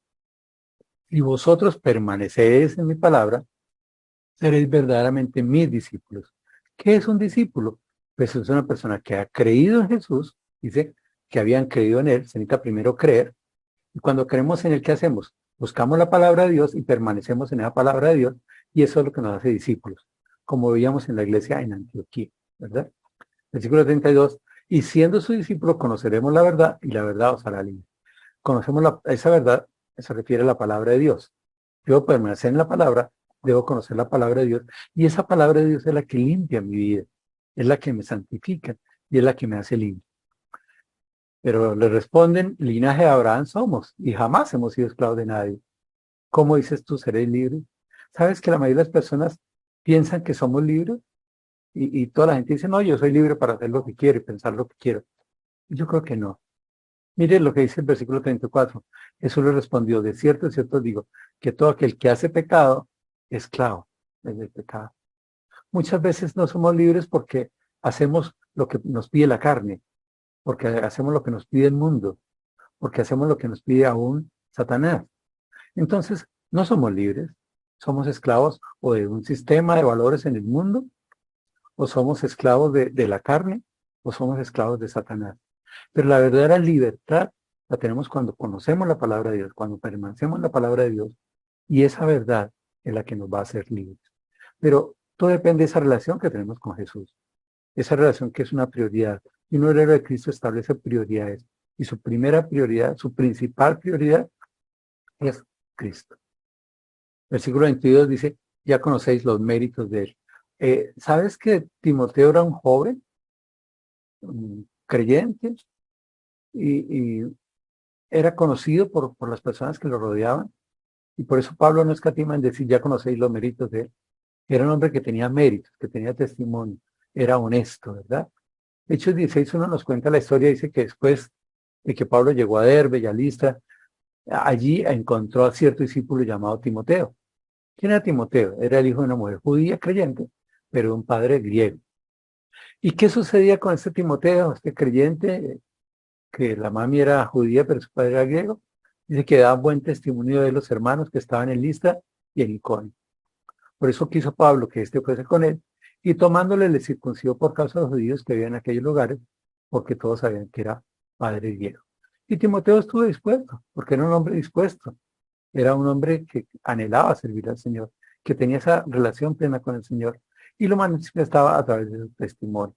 si vosotros permanecéis en mi palabra, seréis verdaderamente mis discípulos. ¿Qué es un discípulo? Pues es una persona que ha creído en Jesús, dice que habían creído en Él, se necesita primero creer, y cuando creemos en Él, ¿qué hacemos? Buscamos la palabra de Dios y permanecemos en esa palabra de Dios, y eso es lo que nos hace discípulos, como veíamos en la iglesia en Antioquía, ¿verdad? Versículo 32, y siendo su discípulo conoceremos la verdad, y la verdad os hará libre. Conocemos esa verdad, se refiere a la palabra de Dios. Yo permanecer en la palabra, debo conocer la palabra de Dios, y esa palabra de Dios es la que limpia mi vida, es la que me santifica, y es la que me hace libre. Pero le responden, linaje de Abraham somos, y jamás hemos sido esclavos de nadie. ¿Cómo dices tú, seréis libres? ¿Sabes que la mayoría de las personas piensan que somos libres? Y toda la gente dice, no, yo soy libre para hacer lo que quiero y pensar lo que quiero. Yo creo que no. Mire lo que dice el versículo 34. Jesús le respondió, de cierto digo, que todo aquel que hace pecado, es esclavo del pecado. Muchas veces no somos libres porque hacemos lo que nos pide la carne, porque hacemos lo que nos pide el mundo, porque hacemos lo que nos pide aún Satanás. Entonces, no somos libres, somos esclavos o de un sistema de valores en el mundo, o somos esclavos de la carne, o somos esclavos de Satanás. Pero la verdadera libertad la tenemos cuando conocemos la palabra de Dios, cuando permanecemos en la palabra de Dios, y esa verdad es la que nos va a hacer libres. Pero todo depende de esa relación que tenemos con Jesús, esa relación que es una prioridad. Y un obrero de Cristo establece prioridades, y su primera prioridad, su principal prioridad es Cristo. Versículo 22 dice, ya conocéis los méritos de él. ¿Sabes que Timoteo era un joven, un creyente, y era conocido por las personas que lo rodeaban? Y por eso Pablo no escatima en decir, ya conocéis los méritos de él. Era un hombre que tenía méritos, que tenía testimonio, era honesto, ¿verdad? Hechos 16:1 nos cuenta la historia, dice que después de que Pablo llegó a Derbe y a Listra, allí encontró a cierto discípulo llamado Timoteo. ¿Quién era Timoteo? Era el hijo de una mujer judía creyente, pero de un padre griego. ¿Y qué sucedía con este Timoteo, este creyente, que la mami era judía, pero su padre era griego? Dice que daba buen testimonio de los hermanos que estaban en Listra y en Iconio. Por eso quiso Pablo que éste fuese con él, y tomándole le circuncidó por causa de los judíos que vivían en aquellos lugares, porque todos sabían que era padre griego. Y Timoteo estuvo dispuesto, porque era un hombre dispuesto. Era un hombre que anhelaba servir al Señor, que tenía esa relación plena con el Señor, y lo manifestaba a través de su testimonio.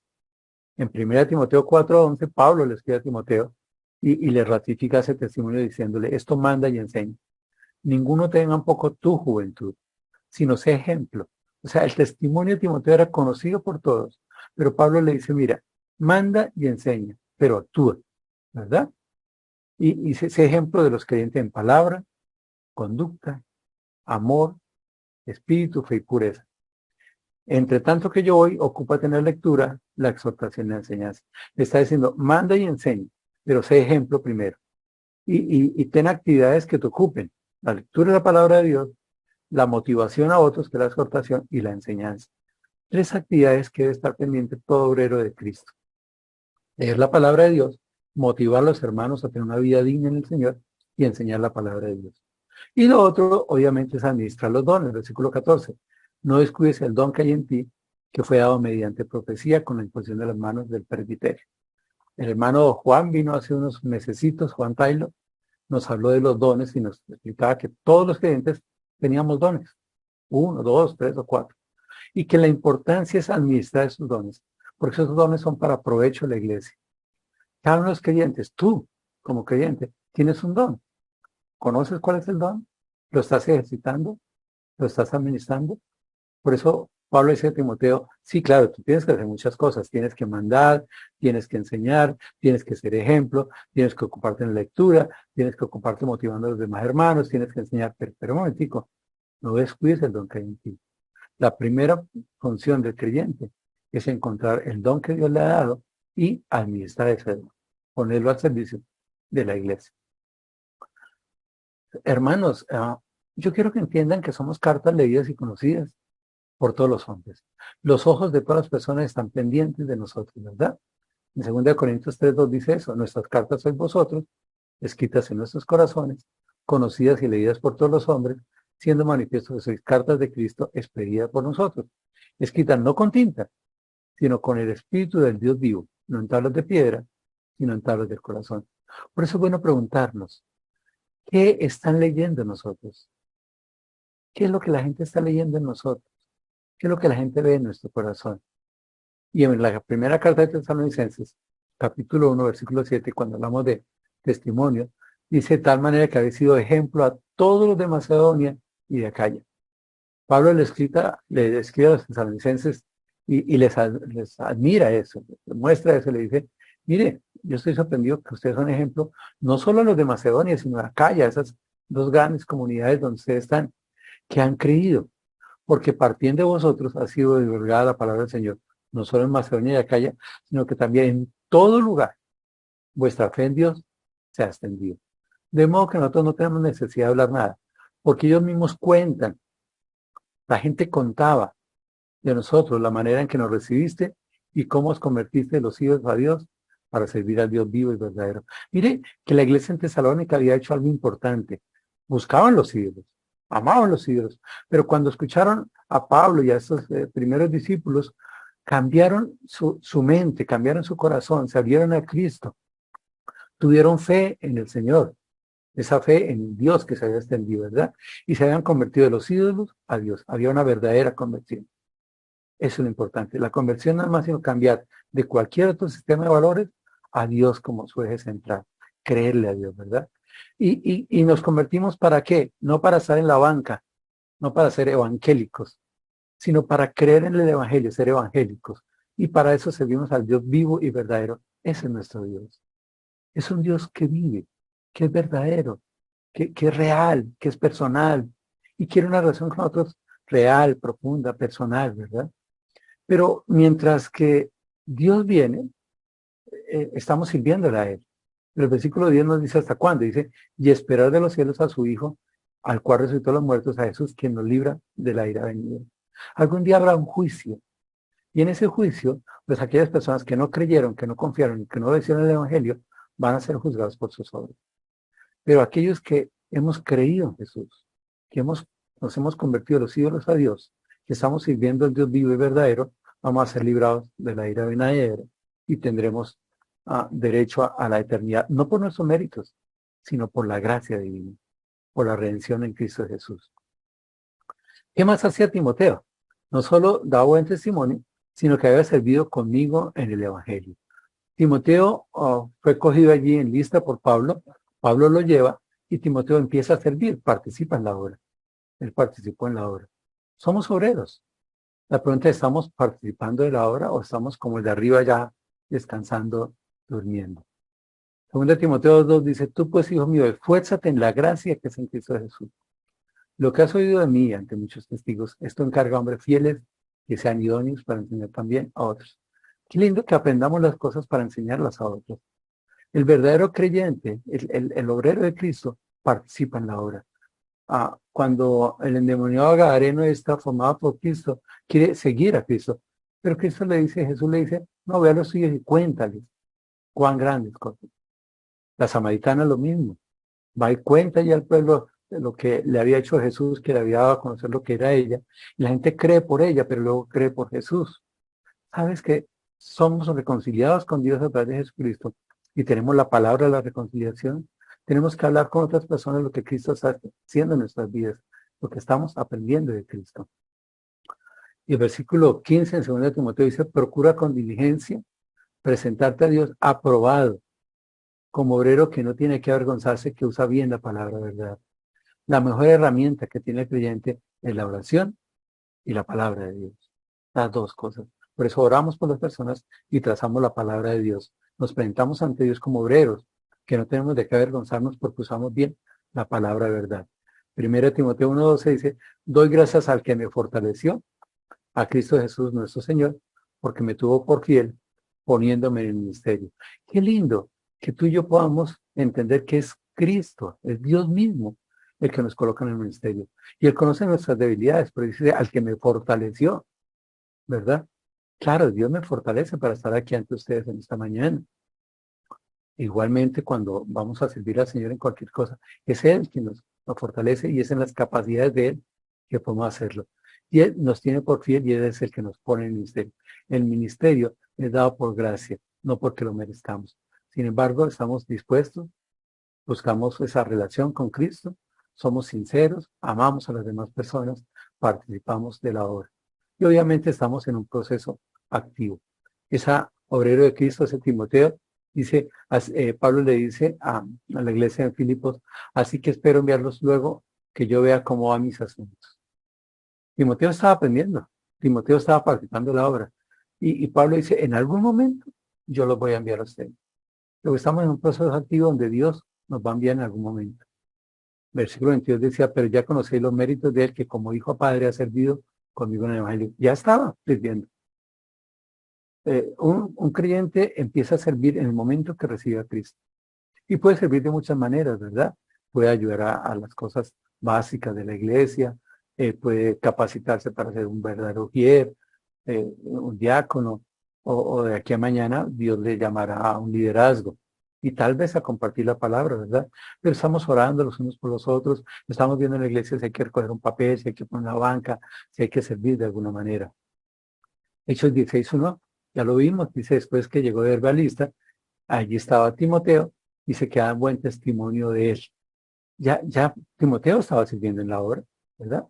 En 1 Timoteo 4:11, Pablo le escribe a Timoteo y le ratifica ese testimonio diciéndole, esto manda y enseña. Ninguno tenga un poco tu juventud, sino sé ejemplo. O sea, el testimonio de Timoteo era conocido por todos, pero Pablo le dice, mira, manda y enseña, pero actúa, ¿verdad? Y sé ejemplo de los creyentes en palabra, conducta, amor, espíritu, fe y pureza. Entre tanto que yo voy, ocúpate en la lectura, la exhortación y la enseñanza. Le está diciendo, manda y enseña, pero sé ejemplo primero. Y ten actividades que te ocupen. La lectura de la palabra de Dios, la motivación a otros, que es la exhortación, y la enseñanza. 3 actividades que debe estar pendiente todo obrero de Cristo. Leer la palabra de Dios, motivar a los hermanos a tener una vida digna en el Señor y enseñar la palabra de Dios. Y lo otro, obviamente, es administrar los dones. Versículo 14. No descuides el don que hay en ti, que fue dado mediante profecía con la imposición de las manos del presbiterio. El hermano Juan vino hace unos mesecitos, Juan Taylor, nos habló de los dones y nos explicaba que todos los creyentes teníamos dones. 1, 2, 3 o 4. Y que la importancia es administrar esos dones, porque esos dones son para provecho de la iglesia. Cada uno de los creyentes, tú como creyente, tienes un don. ¿Conoces cuál es el don? ¿Lo estás ejercitando? ¿Lo estás administrando? Por eso Pablo dice a Timoteo, sí, claro, tú tienes que hacer muchas cosas, tienes que mandar, tienes que enseñar, tienes que ser ejemplo, tienes que ocuparte en la lectura, tienes que ocuparte motivando a los demás hermanos, tienes que enseñar, pero un momentico, no descuides el don que hay en ti. La primera función del creyente es encontrar el don que Dios le ha dado y administrar ese don, ponerlo al servicio de la iglesia. Hermanos, yo quiero que entiendan que somos cartas leídas y conocidas por todos los hombres. Los ojos de todas las personas están pendientes de nosotros, ¿verdad? En 2 Corintios 3:2 dice eso, nuestras cartas sois vosotros, escritas en nuestros corazones, conocidas y leídas por todos los hombres, siendo manifiesto que sois cartas de Cristo expedidas por nosotros, escritas no con tinta, sino con el Espíritu del Dios vivo, no en tablas de piedra, sino en tablas del corazón. Por eso es bueno preguntarnos, ¿qué están leyendo en nosotros? ¿Qué es lo que la gente está leyendo en nosotros? ¿Qué es lo que la gente ve en nuestro corazón? Y en la primera carta de Tesalonicenses, capítulo 1, versículo 7, cuando hablamos de testimonio, dice de tal manera que habéis sido ejemplo a todos los de Macedonia y de Acaya. Pablo le escribe a los tesalonicenses y les admira eso, les muestra eso, le dice, mire, yo estoy sorprendido que ustedes son ejemplo, no solo a los de Macedonia, sino a Acaya, esas 2 grandes comunidades donde ustedes están, que han creído, porque partiendo de vosotros ha sido divulgada la palabra del Señor, no solo en Macedonia y Acaya, sino que también en todo lugar vuestra fe en Dios se ha extendido. De modo que nosotros no tenemos necesidad de hablar nada, porque ellos mismos cuentan, la gente contaba de nosotros la manera en que nos recibiste y cómo os convertiste de los hijos a Dios para servir al Dios vivo y verdadero. Mire que la iglesia en Tesalónica había hecho algo importante. Buscaban los ídolos, amaban los ídolos, pero cuando escucharon a Pablo y a esos primeros discípulos, cambiaron su mente, cambiaron su corazón, se abrieron a Cristo, tuvieron fe en el Señor, esa fe en Dios que se había extendido, ¿verdad? Y se habían convertido de los ídolos a Dios. Había una verdadera conversión. Eso es lo importante. La conversión no es más sino cambiar de cualquier otro sistema de valores a Dios como su eje central. Creerle a Dios, ¿verdad? Y nos convertimos ¿para qué? No para estar en la banca, no para ser evangélicos, sino para creer en el evangelio, ser evangélicos. Y para eso servimos al Dios vivo y verdadero. Ese es nuestro Dios. Es un Dios que vive, que es verdadero, que es real, que es personal. Y quiere una relación con nosotros real, profunda, personal, ¿verdad? Pero mientras que Dios viene, estamos sirviéndole a Él. El versículo 10 nos dice hasta cuándo. Dice, y esperar de los cielos a su Hijo, al cual resucitó los muertos, a Jesús, quien nos libra de la ira venidera. Algún día habrá un juicio. Y en ese juicio, pues aquellas personas que no creyeron, que no confiaron, que no obedecieron el Evangelio, van a ser juzgados por sus obras. Pero aquellos que hemos creído en Jesús, que nos hemos convertido los ídolos a Dios, que estamos sirviendo al Dios vivo y verdadero, vamos a ser librados de la ira venidera y tendremos derecho a la eternidad, no por nuestros méritos, sino por la gracia divina, por la redención en Cristo Jesús. ¿Qué más hacía Timoteo? No solo daba buen testimonio, sino que había servido conmigo en el Evangelio. Timoteo fue cogido allí en lista por Pablo. Pablo lo lleva y Timoteo empieza a servir, participa en la obra. Él participó en la obra. Somos obreros. La pregunta es, ¿estamos participando de la obra o estamos como el de arriba ya descansando, durmiendo? Segunda Timoteo 2 dice, tú pues, hijo mío, esfuérzate en la gracia que es en Cristo Jesús. Lo que has oído de mí ante muchos testigos, esto encarga a hombres fieles que sean idóneos para enseñar también a otros. Qué lindo que aprendamos las cosas para enseñarlas a otros. El verdadero creyente, el obrero de Cristo, participa en la obra. Cuando el endemoniado gadareno está formado por Cristo, quiere seguir a Cristo. Pero Cristo le dice, Jesús le dice, no, ve a los suyos y cuéntales cuán grandes cosas. La samaritana lo mismo. Va y cuenta ya al pueblo de lo que le había hecho Jesús, que le había dado a conocer lo que era ella. Y la gente cree por ella, pero luego cree por Jesús. ¿Sabes que somos reconciliados con Dios a través de Jesucristo y tenemos la palabra de la reconciliación? Tenemos que hablar con otras personas lo que Cristo está haciendo en nuestras vidas, lo que estamos aprendiendo de Cristo. Y el versículo 15 en 2 Timoteo dice, procura con diligencia presentarte a Dios aprobado, como obrero que no tiene que avergonzarse, que usa bien la palabra verdad. La mejor herramienta que tiene el creyente es la oración y la palabra de Dios. Las dos cosas. Por eso oramos por las personas y trazamos la palabra de Dios. Nos presentamos ante Dios como obreros, que no tenemos de qué avergonzarnos porque usamos bien la palabra de verdad. 1 Timoteo 1:12 dice, doy gracias al que me fortaleció, a Cristo Jesús nuestro Señor, porque me tuvo por fiel, poniéndome en el ministerio. Qué lindo que tú y yo podamos entender que es Cristo, es Dios mismo el que nos coloca en el ministerio. Y Él conoce nuestras debilidades, pero dice, al que me fortaleció, ¿verdad? Claro, Dios me fortalece para estar aquí ante ustedes en esta mañana. Igualmente, cuando vamos a servir al Señor en cualquier cosa, es Él quien nos fortalece y es en las capacidades de Él que podemos hacerlo. Y Él nos tiene por fiel y Él es el que nos pone en el ministerio. El ministerio es dado por gracia, no porque lo merezcamos. Sin embargo, estamos dispuestos, buscamos esa relación con Cristo, somos sinceros, amamos a las demás personas, participamos de la obra. Y obviamente estamos en un proceso activo. Esa obrero de Cristo, ese Timoteo, dice, Pablo le dice a la iglesia de Filipos, así que espero enviarlos luego que yo vea cómo van mis asuntos. Timoteo estaba aprendiendo, Timoteo estaba participando de la obra. Y Pablo dice, en algún momento yo los voy a enviar a ustedes. Luego estamos en un proceso activo donde Dios nos va a enviar en algún momento. Versículo 22 decía, pero ya conocéis los méritos de él que como hijo padre ha servido conmigo en el Evangelio. Ya estaba sirviendo. Un creyente empieza a servir en el momento que recibe a Cristo. Y puede servir de muchas maneras, ¿verdad? Puede ayudar a las cosas básicas de la iglesia, puede capacitarse para ser un verdadero ujier, un diácono, o de aquí a mañana Dios le llamará a un liderazgo. Y tal vez a compartir la palabra, ¿verdad? Pero estamos orando los unos por los otros, estamos viendo en la iglesia si hay que recoger un papel, si hay que poner una banca, si hay que servir de alguna manera. Hechos 16:1, ya lo vimos, dice después que llegó de verbalista, allí estaba Timoteo y se queda buen testimonio de él. Ya Timoteo estaba sirviendo en la obra, ¿verdad?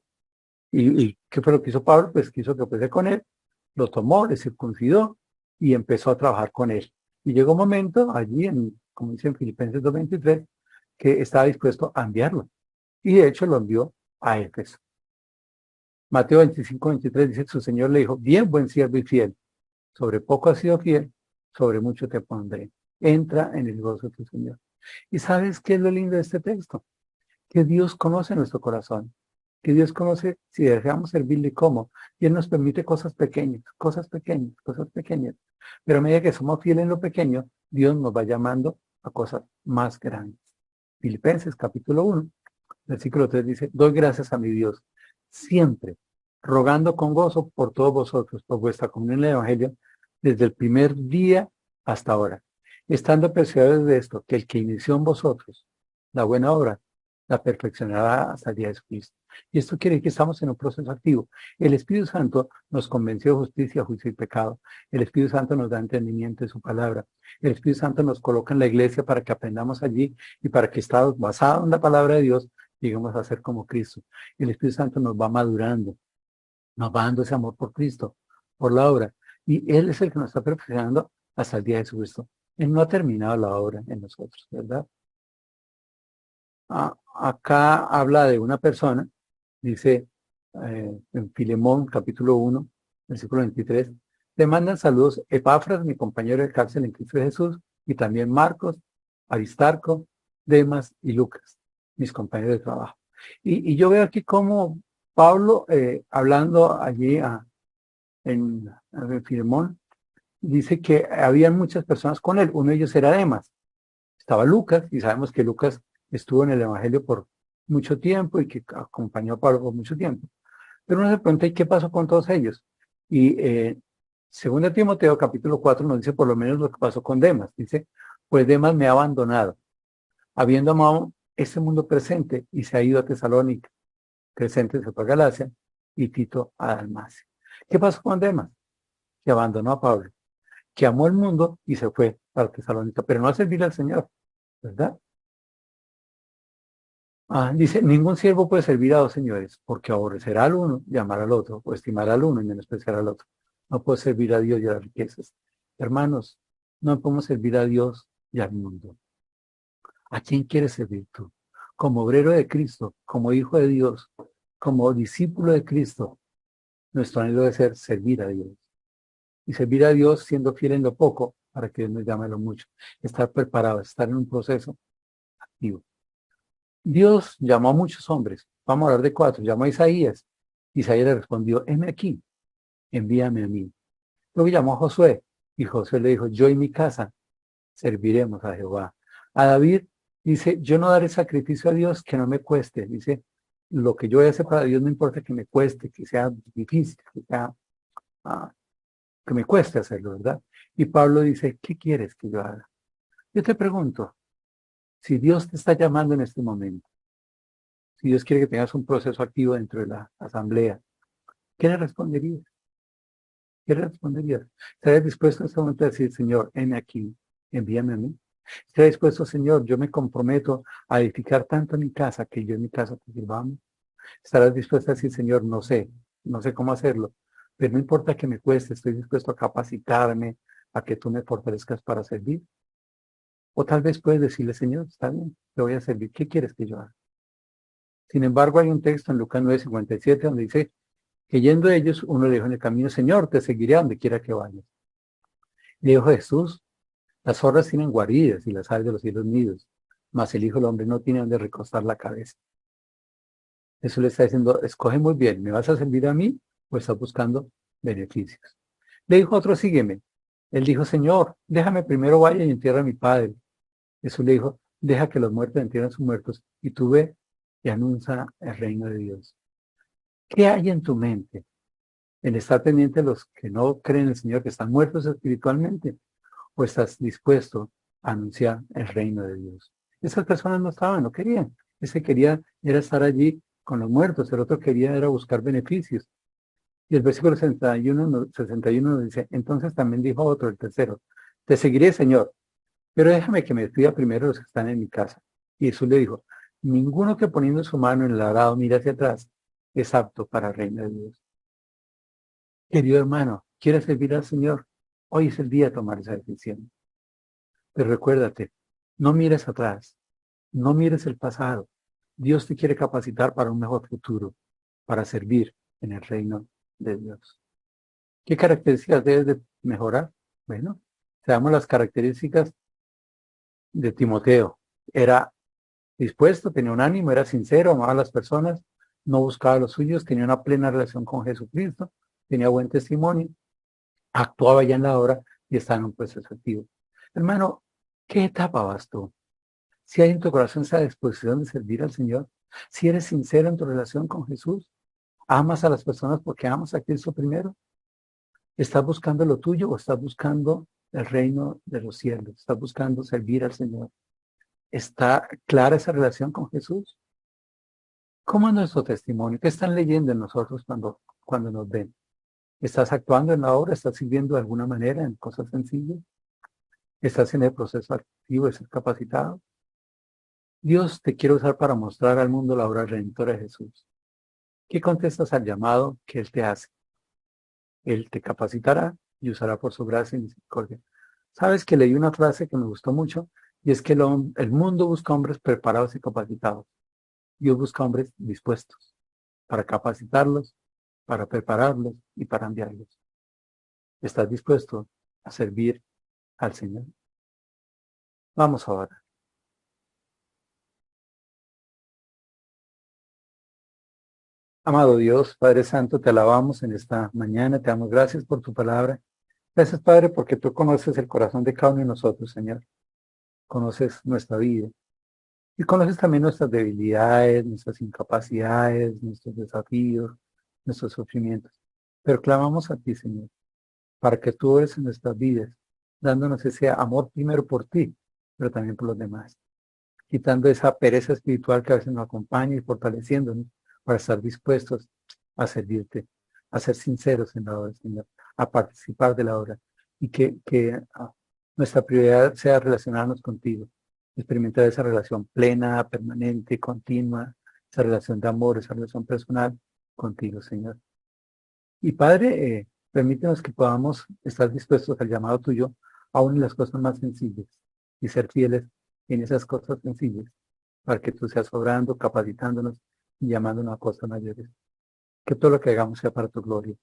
¿Y qué fue lo que hizo Pablo? Pues quiso que fuese con él, lo tomó, le circuncidó y empezó a trabajar con él. Y llegó un momento allí, como dice en Filipenses 2:23, que estaba dispuesto a enviarlo. Y de hecho lo envió a Éfeso. Mateo 25:23 dice, su Señor le dijo, bien, buen siervo y fiel, sobre poco has sido fiel, sobre mucho te pondré. Entra en el gozo de tu Señor. ¿Y sabes qué es lo lindo de este texto? Que Dios conoce nuestro corazón, que Dios conoce si deseamos servirle cómo, y Él nos permite cosas pequeñas, cosas pequeñas, cosas pequeñas. Pero a medida que somos fieles en lo pequeño, Dios nos va llamando a cosas más grandes. Filipenses capítulo 1, versículo 3 dice, doy gracias a mi Dios, siempre, rogando con gozo por todos vosotros, por vuestra comunión en el Evangelio, desde el primer día hasta ahora, estando persuadidos de esto, que el que inició en vosotros la buena obra, la perfeccionará hasta el día de Jesucristo. Y esto quiere decir que estamos en un proceso activo. El Espíritu Santo nos convenció de justicia, juicio y pecado. El Espíritu Santo nos da entendimiento de su palabra. El Espíritu Santo nos coloca en la iglesia para que aprendamos allí y para que, estados basados en la palabra de Dios, lleguemos a ser como Cristo. El Espíritu Santo nos va madurando, nos va dando ese amor por Cristo, por la obra. Y Él es el que nos está perfeccionando hasta el día de Jesucristo. Él no ha terminado la obra en nosotros, ¿verdad? Acá habla de una persona, dice en Filemón, capítulo 1, versículo 23, le mandan saludos Epafras, mi compañero de cárcel en Cristo Jesús, y también Marcos, Aristarco, Demas y Lucas, mis compañeros de trabajo. Y yo veo aquí como Pablo, hablando allí en Filemón, dice que había muchas personas con él. Uno de ellos era Demas. Estaba Lucas, y sabemos que Lucas estuvo en el Evangelio por mucho tiempo y que acompañó a Pablo por mucho tiempo. Pero uno se pregunta, ¿y qué pasó con todos ellos? Y según Timoteo, capítulo 4, nos dice por lo menos lo que pasó con Demas. Dice, pues Demas me ha abandonado, habiendo amado este mundo presente, y se ha ido a Tesalónica. Crescente se fue a Galacia, y Tito a Dalmacia. ¿Qué pasó con Demas? Que abandonó a Pablo, que amó el mundo y se fue para Tesalónica, pero no a servir al Señor, ¿verdad? Dice, ningún siervo puede servir a dos señores, porque aborrecerá al uno y amará al otro, o estimará al uno y menospreciará al otro. No puede servir a Dios y a las riquezas. Hermanos, no podemos servir a Dios y al mundo. ¿A quién quieres servir tú? Como obrero de Cristo, como hijo de Dios, como discípulo de Cristo, nuestro anhelo debe ser servir a Dios. Y servir a Dios siendo fiel en lo poco, para que Dios nos llame a lo mucho. Estar preparado, estar en un proceso activo. Dios llamó a muchos hombres. Vamos a hablar de 4. Llamó a Isaías. Isaías le respondió, heme aquí, envíame a mí. Luego llamó a Josué, y Josué le dijo, yo y mi casa serviremos a Jehová. A David dice, yo no daré sacrificio a Dios que no me cueste. Dice, lo que yo voy a hacer para Dios no importa que me cueste, que sea difícil, que sea, que me cueste hacerlo, ¿verdad? Y Pablo dice, ¿qué quieres que yo haga? Yo te pregunto, si Dios te está llamando en este momento, si Dios quiere que tengas un proceso activo dentro de la asamblea, ¿qué le responderías? ¿Qué le responderías? ¿Estarías dispuesto en este momento a decir, Señor, heme aquí, envíame a mí? ¿Estarías dispuesto, Señor, yo me comprometo a edificar tanto mi casa que yo en mi casa te sirvamos? ¿Estarás dispuesto a decir, Señor, no sé cómo hacerlo, pero no importa que me cueste, estoy dispuesto a capacitarme, a que tú me fortalezcas para servir? O tal vez puedes decirle, Señor, está bien, te voy a servir, ¿qué quieres que yo haga? Sin embargo, hay un texto en Lucas 9:57 donde dice que yendo ellos, uno le dijo en el camino, Señor, te seguiré a donde quiera que vayas. Le dijo Jesús, las zorras tienen guaridas y las aves de los cielos nidos, mas el Hijo del Hombre no tiene donde recostar la cabeza. Jesús le está diciendo, escoge muy bien, ¿me vas a servir a mí o estás buscando beneficios? Le dijo otro, sígueme. Él dijo, Señor, déjame primero vaya y entierra a mi padre. Jesús le dijo, deja que los muertos entierren a sus muertos y tú ve y anuncia el reino de Dios. ¿Qué hay en tu mente? ¿En estar pendiente de los que no creen en el Señor, que están muertos espiritualmente? ¿O estás dispuesto a anunciar el reino de Dios? Esas personas no estaban, no querían. Ese quería era estar allí con los muertos, el otro quería era buscar beneficios. Y el versículo 61 nos dice, entonces también dijo otro, el tercero, te seguiré, Señor, pero déjame que me despida primero los que están en mi casa. Y Jesús le dijo, ninguno que poniendo su mano en el arado mira hacia atrás es apto para el reino de Dios. Querido hermano, ¿quieres servir al Señor? Hoy es el día de tomar esa decisión. Pero recuérdate, no mires atrás, no mires el pasado. Dios te quiere capacitar para un mejor futuro, para servir en el reino de Dios. ¿Qué características debes de mejorar? Bueno, veamos las características de Timoteo. Era dispuesto, tenía un ánimo, era sincero, amaba a las personas, no buscaba los suyos, tenía una plena relación con Jesucristo, tenía buen testimonio, actuaba ya en la obra y estaba en un proceso activo. Hermano, ¿qué etapa vas tú? Si hay en tu corazón esa disposición de servir al Señor, si eres sincero en tu relación con Jesús, amas a las personas porque amas a Cristo primero, ¿estás buscando lo tuyo o estás buscando el reino de los cielos? ¿Estás buscando servir al Señor? ¿Está clara esa relación con Jesús? ¿Cómo es nuestro testimonio? ¿Qué están leyendo en nosotros cuando nos ven? ¿Estás actuando en la obra? ¿Estás sirviendo de alguna manera en cosas sencillas? ¿Estás en el proceso activo de ser capacitado? Dios te quiere usar para mostrar al mundo la obra redentora de Jesús. ¿Qué contestas al llamado que Él te hace? Él te capacitará y usará por su gracia y misericordia Sabes que leí una frase que me gustó mucho y es que el mundo busca hombres preparados y capacitados. Dios busca hombres dispuestos para capacitarlos, para prepararlos y para enviarlos. ¿Estás dispuesto a servir al Señor? Vamos ahora. Amado Dios, Padre Santo, te alabamos en esta mañana, te damos gracias por tu palabra. Gracias, Padre, porque tú conoces el corazón de cada uno de nosotros, Señor. Conoces nuestra vida y conoces también nuestras debilidades, nuestras incapacidades, nuestros desafíos, nuestros sufrimientos. Pero clamamos a ti, Señor, para que tú eres en nuestras vidas, dándonos ese amor primero por ti, pero también por los demás, quitando esa pereza espiritual que a veces nos acompaña y fortaleciéndonos para estar dispuestos a servirte, a ser sinceros en la obra, Señor, a participar de la obra y que nuestra prioridad sea relacionarnos contigo, experimentar esa relación plena, permanente, continua, esa relación de amor, esa relación personal contigo, Señor. Y Padre, permítenos que podamos estar dispuestos al llamado tuyo, aún en las cosas más sencillas, y ser fieles en esas cosas sencillas, para que tú seas obrando, capacitándonos y llamándonos a cosas mayores. Que todo lo que hagamos sea para tu gloria.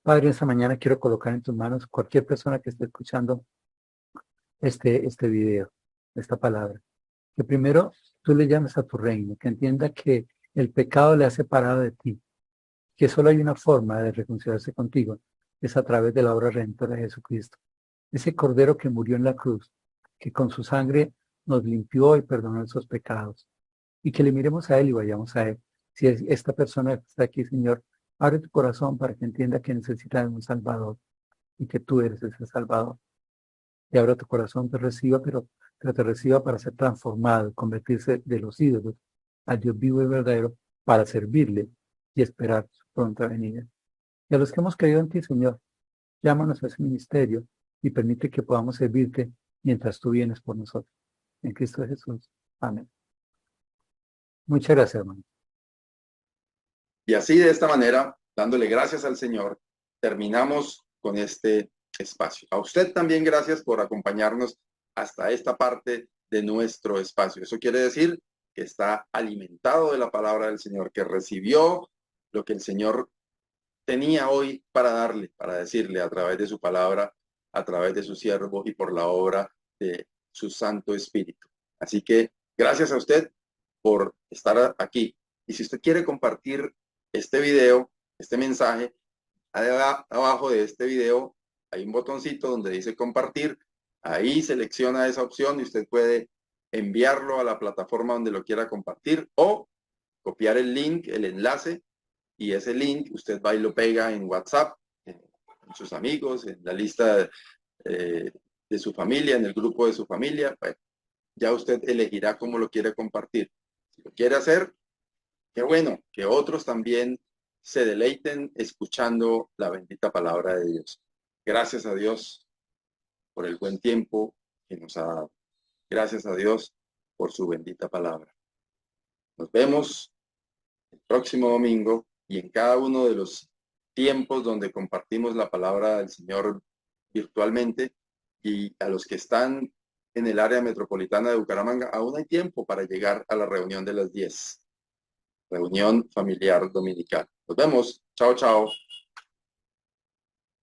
Padre, esta mañana quiero colocar en tus manos cualquier persona que esté escuchando este video, esta palabra. Que primero tú le llames a tu reino, que entienda que el pecado le ha separado de ti, que solo hay una forma de reconciliarse contigo, es a través de la obra redentora de Jesucristo. Ese Cordero que murió en la cruz, que con su sangre nos limpió y perdonó nuestros pecados. Y que le miremos a Él y vayamos a Él. Si es esta persona que está aquí, Señor, abre tu corazón para que entienda que necesita de un Salvador y que tú eres ese Salvador. Y abra tu corazón, te reciba, pero te reciba para ser transformado, convertirse de los ídolos al Dios vivo y verdadero para servirle y esperar su pronta venida. Y a los que hemos creído en ti, Señor, llámanos a ese ministerio y permite que podamos servirte mientras tú vienes por nosotros. En Cristo Jesús. Amén. Muchas gracias, hermano. Y así de esta manera, dándole gracias al Señor, terminamos con este espacio. A usted también gracias por acompañarnos hasta esta parte de nuestro espacio. Eso quiere decir que está alimentado de la palabra del Señor, que recibió lo que el Señor tenía hoy para darle, para decirle a través de su palabra, a través de su siervo y por la obra de su Santo Espíritu. Así que gracias a usted por estar aquí. Y si usted quiere compartir este video, este mensaje, abajo de este video hay un botoncito donde dice compartir. Ahí selecciona esa opción y usted puede enviarlo a la plataforma donde lo quiera compartir o copiar el link, el enlace, y ese link usted va y lo pega en WhatsApp, en sus amigos, en la lista de su familia, en el grupo de su familia. Bueno, ya usted elegirá cómo lo quiere compartir. Si lo quiere hacer, qué bueno, que otros también se deleiten escuchando la bendita palabra de Dios. Gracias a Dios por el buen tiempo que nos ha dado. Gracias a Dios por su bendita palabra. Nos vemos el próximo domingo y en cada uno de los tiempos donde compartimos la palabra del Señor virtualmente. Y a los que están en el área metropolitana de Bucaramanga, aún hay tiempo para llegar a la reunión de las 10. Reunión familiar dominical. Nos vemos. Chao, chao.